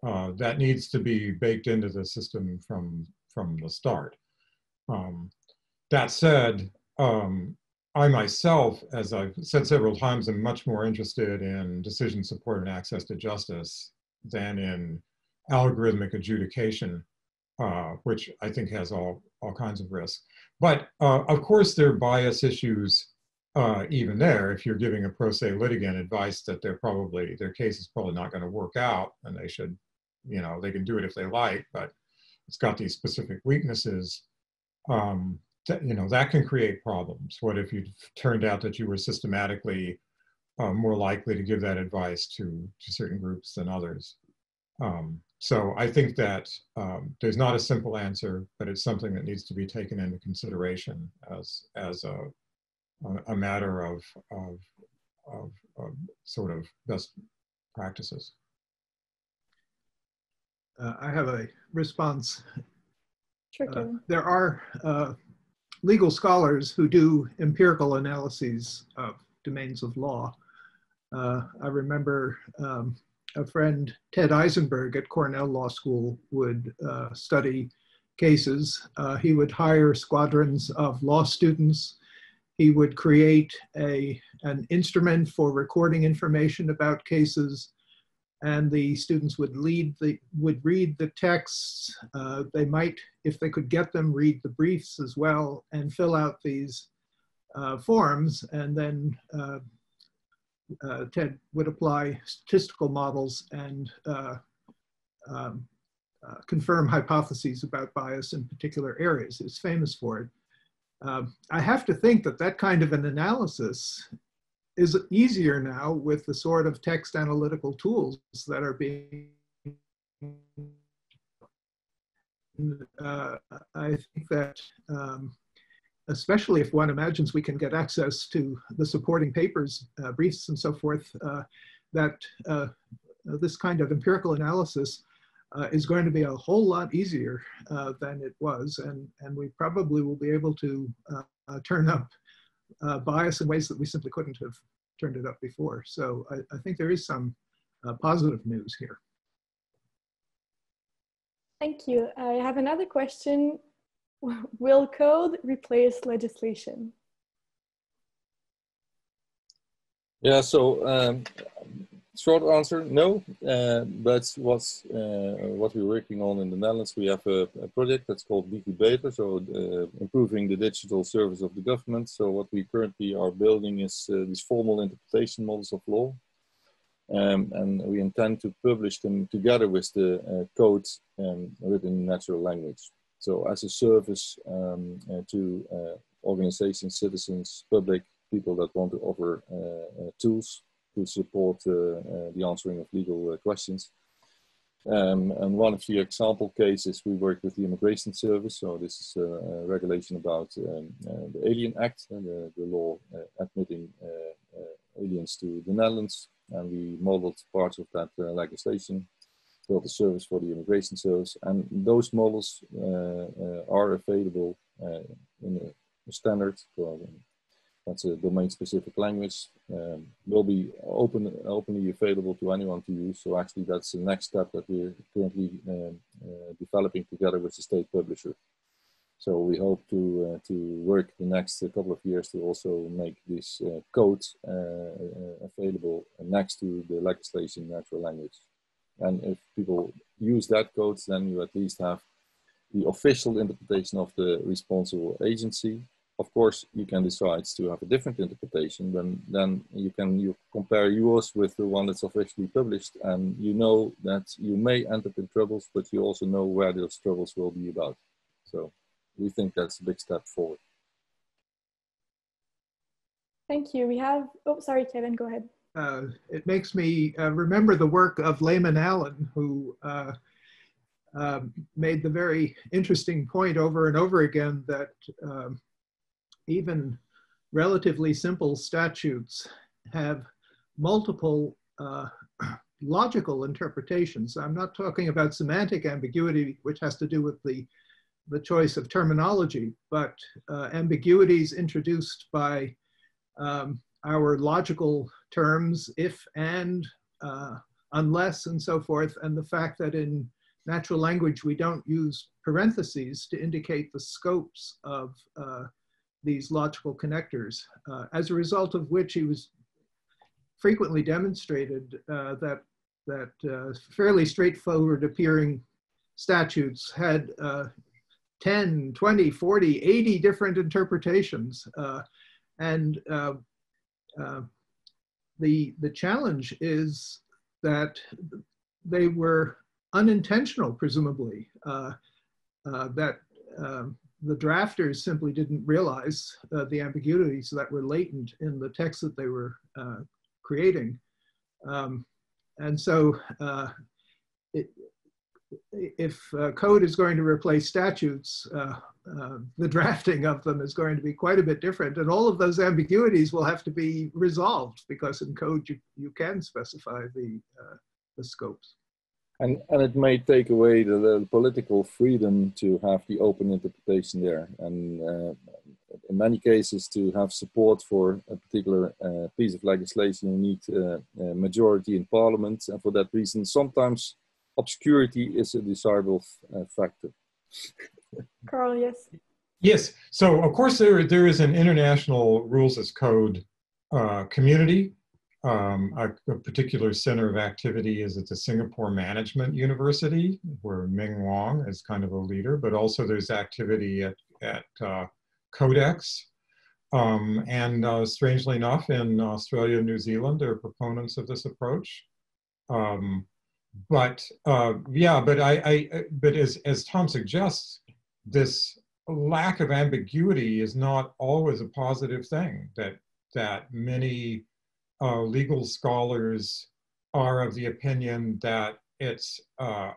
that needs to be baked into the system from the start. That said, I myself, as I've said several times, am much more interested in decision support and access to justice than in algorithmic adjudication, which I think has all kinds of risks. But of course, there are bias issues even there. If you're giving a pro se litigant advice that their case is probably not going to work out, and they should, they can do it if they like, but it's got these specific weaknesses. That can create problems. What if you turned out that you were systematically more likely to give that advice to certain groups than others? So I think that there's not a simple answer, but it's something that needs to be taken into consideration as a matter of sort of best practices. I have a response. Sure, Kevin. There are legal scholars who do empirical analyses of domains of law. I remember a friend, Ted Eisenberg at Cornell Law School, would study cases. He would hire squadrons of law students. He would create an instrument for recording information about cases, and the students would read the texts. They might, if they could get them, read the briefs as well and fill out these forms, and then Ted would apply statistical models and confirm hypotheses about bias in particular areas. He's famous for it. I have to think that kind of an analysis is easier now with the sort of text analytical tools that are being I think that especially if one imagines we can get access to the supporting papers, briefs and so forth, that this kind of empirical analysis is going to be a whole lot easier than it was, and we probably will be able to turn up bias in ways that we simply couldn't have turned it up before. So I think there is some positive news here. Thank you. I have another question. Will code replace legislation? Yeah, so short answer, no. But what we're working on in the Netherlands, we have a project that's called DigiBeter, so improving the digital service of the government. So what we currently are building is these formal interpretation models of law. And we intend to publish them together with the code written in natural language. So as a service to organizations, citizens, public, people that want to offer tools to support the answering of legal questions. And one of the example cases, we work with the Immigration Service. So this is a regulation about the Alien Act, the law admitting aliens to the Netherlands. And we modeled parts of that legislation, built a service for the Immigration Service. And those models are available in a standard. That's a domain-specific language. Will be openly available to anyone to use. So actually, that's the next step that we're currently developing together with the state publisher. So we hope to work the next couple of years to also make this code available next to the legislation in natural language. And if people use that code, then you at least have the official interpretation of the responsible agency. Of course, you can decide to have a different interpretation, then you compare yours with the one that's officially published, and you know that you may end up in troubles, but you also know where those troubles will be about. So we think that's a big step forward. Thank you. We have, oh, sorry, Kevin, go ahead. It makes me remember the work of Lehman Allen, who made the very interesting point over and over again that even relatively simple statutes have multiple logical interpretations. I'm not talking about semantic ambiguity, which has to do with the choice of terminology, but ambiguities introduced by our logical terms, if, and, unless, and so forth, and the fact that in natural language we don't use parentheses to indicate the scopes of these logical connectors, as a result of which he was frequently demonstrated that fairly straightforward appearing statutes had 10, 20, 40, 80 different interpretations. And the challenge is that they were unintentional, presumably, that the drafters simply didn't realize the ambiguities that were latent in the text that they were creating. And so if code is going to replace statutes, the drafting of them is going to be quite a bit different. And all of those ambiguities will have to be resolved, because in code you can specify the scopes. And it may take away the political freedom to have the open interpretation there. And in many cases, to have support for a particular piece of legislation, you need a majority in parliament. And for that reason, sometimes obscurity is a desirable factor. Karl, yes. Yes, so of course there is an international rules as code community. A particular center of activity is at the Singapore Management University, where Ming Wong is kind of a leader, but also there's activity at Codex. And strangely enough, in Australia and New Zealand, there are proponents of this approach. But as Tom suggests, this lack of ambiguity is not always a positive thing. That many legal scholars are of the opinion that it's a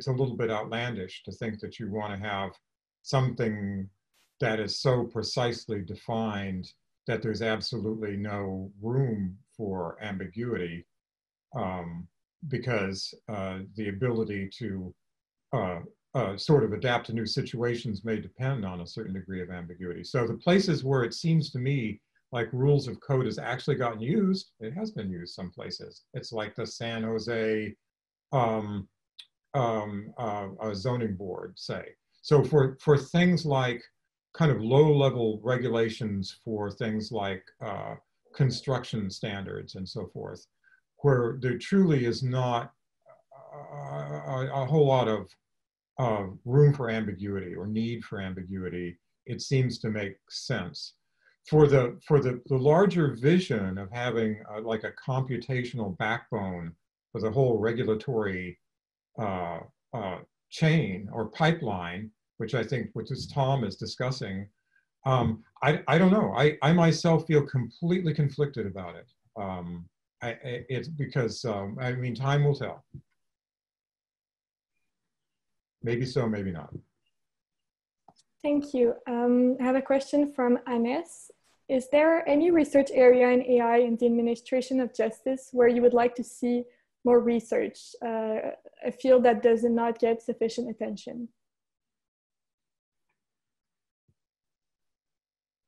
little bit outlandish to think that you want to have something that is so precisely defined that there's absolutely no room for ambiguity, because the ability to sort of adapt to new situations may depend on a certain degree of ambiguity. So the places where it seems to me like rules of code has actually gotten used, it has been used some places. It's like the San Jose a zoning board, say. So for things like kind of low-level regulations for things like construction standards and so forth, where there truly is not a whole lot of room for ambiguity or need for ambiguity, it seems to make sense. For the larger vision of having like a computational backbone for the whole regulatory chain or pipeline, which I think, which is Tom is discussing, I don't know. I myself feel completely conflicted about it. It's because, I mean, time will tell. Maybe so, maybe not. Thank you. I have a question from Anes. Is there any research area in AI in the administration of justice where you would like to see more research, a field that does not get sufficient attention?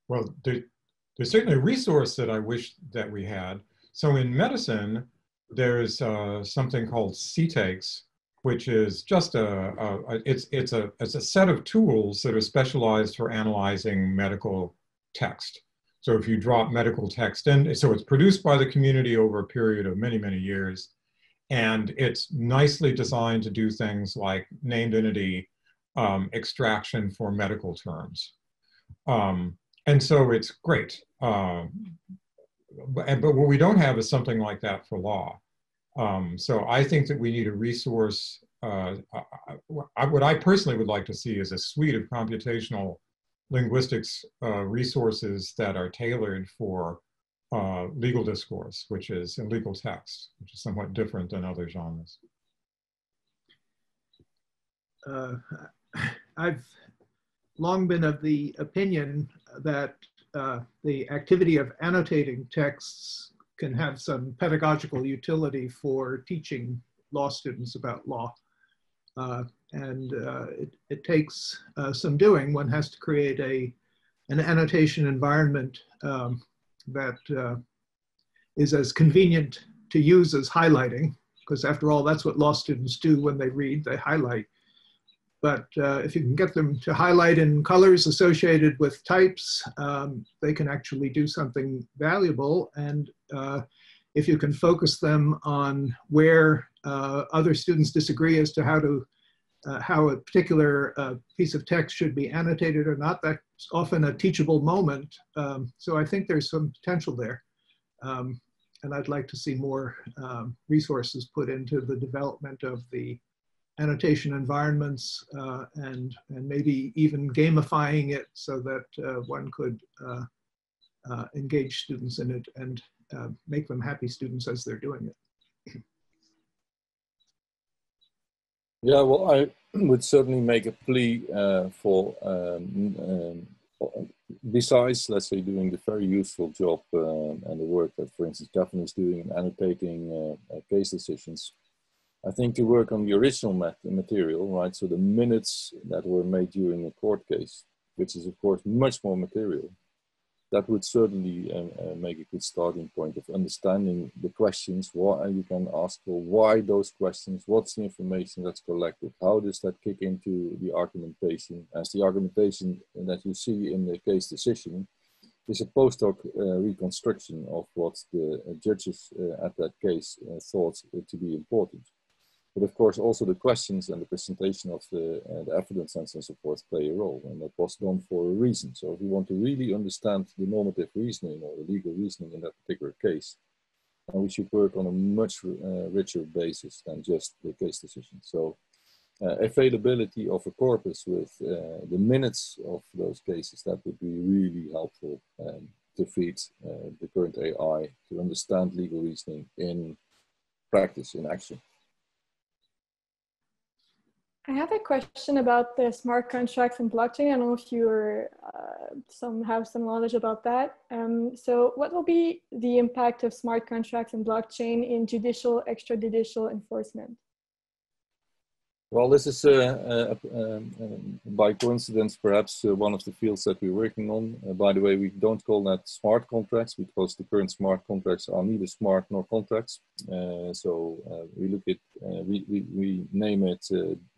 Well, there's certainly a resource that I wish that we had. So in medicine, there's something called CTAKES, which is just it's a set of tools that are specialized for analyzing medical text. So if you drop medical text in, so it's produced by the community over a period of many, many years. And it's nicely designed to do things like named entity extraction for medical terms. And so it's great. But what we don't have is something like that for law. So I think that we need a resource. What I personally would like to see is a suite of computational linguistics resources that are tailored for legal discourse, which is in legal text, which is somewhat different than other genres. I've long been of the opinion that the activity of annotating texts can have some pedagogical utility for teaching law students about law. It takes some doing. One has to create an annotation environment that is as convenient to use as highlighting, because after all, that's what law students do when they read, they highlight. But if you can get them to highlight in colors associated with types, they can actually do something valuable. And if you can focus them on where other students disagree as to how a particular piece of text should be annotated or not, that's often a teachable moment. So I think there's some potential there. And I'd like to see more resources put into the development of the annotation environments and maybe even gamifying it so that one could engage students in it and make them happy students as they're doing it. Yeah, well, I would certainly make a plea for, besides, let's say, doing the very useful job and the work that, for instance, Gavin is doing in annotating case decisions, I think to work on the original material, right? So the minutes that were made during a court case, which is, of course, much more material, that would certainly make a good starting point of understanding the questions, why you can ask for, why those questions, what's the information that's collected, how does that kick into the argumentation, as the argumentation that you see in the case decision is a post hoc reconstruction of what the judges at that case thought to be important. But of course, also the questions and the presentation of the evidence and so forth play a role, and that was done for a reason. So if you want to really understand the normative reasoning or the legal reasoning in that particular case, we should work on a much richer basis than just the case decision. So availability of a corpus with the minutes of those cases, that would be really helpful to feed the current AI to understand legal reasoning in practice, in action. I have a question about the smart contracts and blockchain. I don't know if you have some knowledge about that. So what will be the impact of smart contracts and blockchain in judicial, extrajudicial enforcement? Well, this is by coincidence, perhaps one of the fields that we're working on. By the way, we don't call that smart contracts because the current smart contracts are neither smart nor contracts. We look at, we name it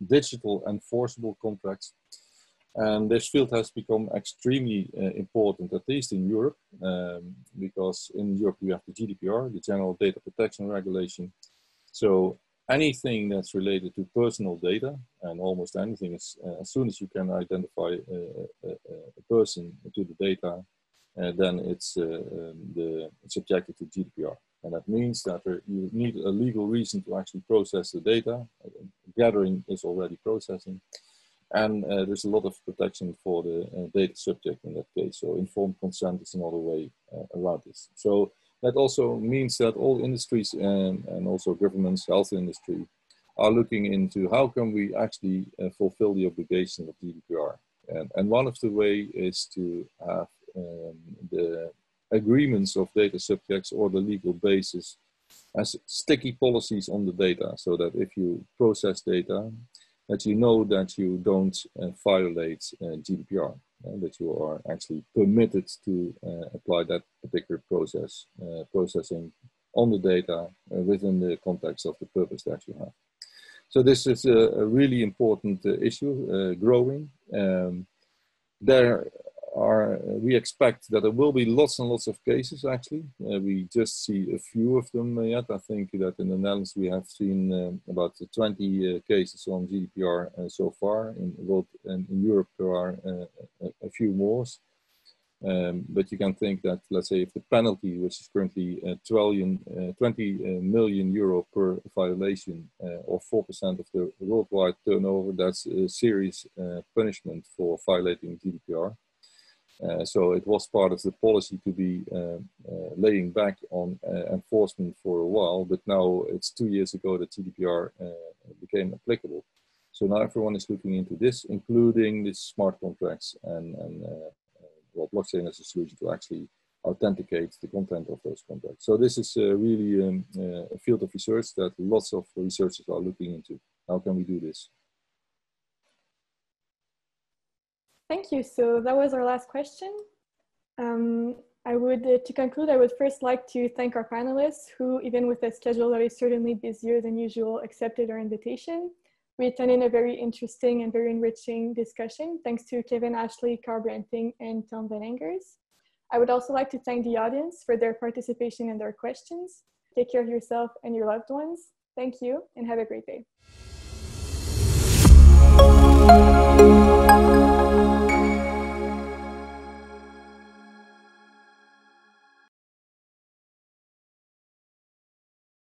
digital enforceable contracts. And this field has become extremely important, at least in Europe, because in Europe we have the GDPR, the General Data Protection Regulation. So anything that's related to personal data, and almost anything, is, as soon as you can identify a person to the data, then it's subjected to GDPR. And that means that you need a legal reason to actually process the data. Gathering is already processing. And there's a lot of protection for the data subject in that case. So informed consent is another way around this. So that also means that all industries and also governments, health industry, are looking into how can we actually fulfill the obligation of GDPR. And one of the ways is to have the agreements of data subjects or the legal basis as sticky policies on the data, so that if you process data, that you know that you don't violate GDPR, that you are actually permitted to apply that particular processing on the data within the context of the purpose that you have. So this is a really important issue, growing. We expect that there will be lots and lots of cases, actually. We just see a few of them yet. I think that in the Netherlands we have seen about 20 cases on GDPR so far. In Europe there are a few more. But you can think that, let's say, if the penalty, which is currently 20 million euro per violation, or 4% of the worldwide turnover, that's a serious punishment for violating GDPR. So it was part of the policy to be laying back on enforcement for a while, but now it's 2 years ago that GDPR became applicable. So now everyone is looking into this, including the smart contracts and blockchain as a solution to actually authenticate the content of those contracts. So this is really a field of research that lots of researchers are looking into. How can we do this? Thank you. So that was our last question. To conclude, I would first like to thank our panelists who, even with a schedule that is certainly busier than usual, accepted our invitation. We attended a very interesting and very enriching discussion, thanks to Kevin Ashley, Karl Branting, and Tom van Engers. I would also like to thank the audience for their participation and their questions. Take care of yourself and your loved ones. Thank you, and have a great day.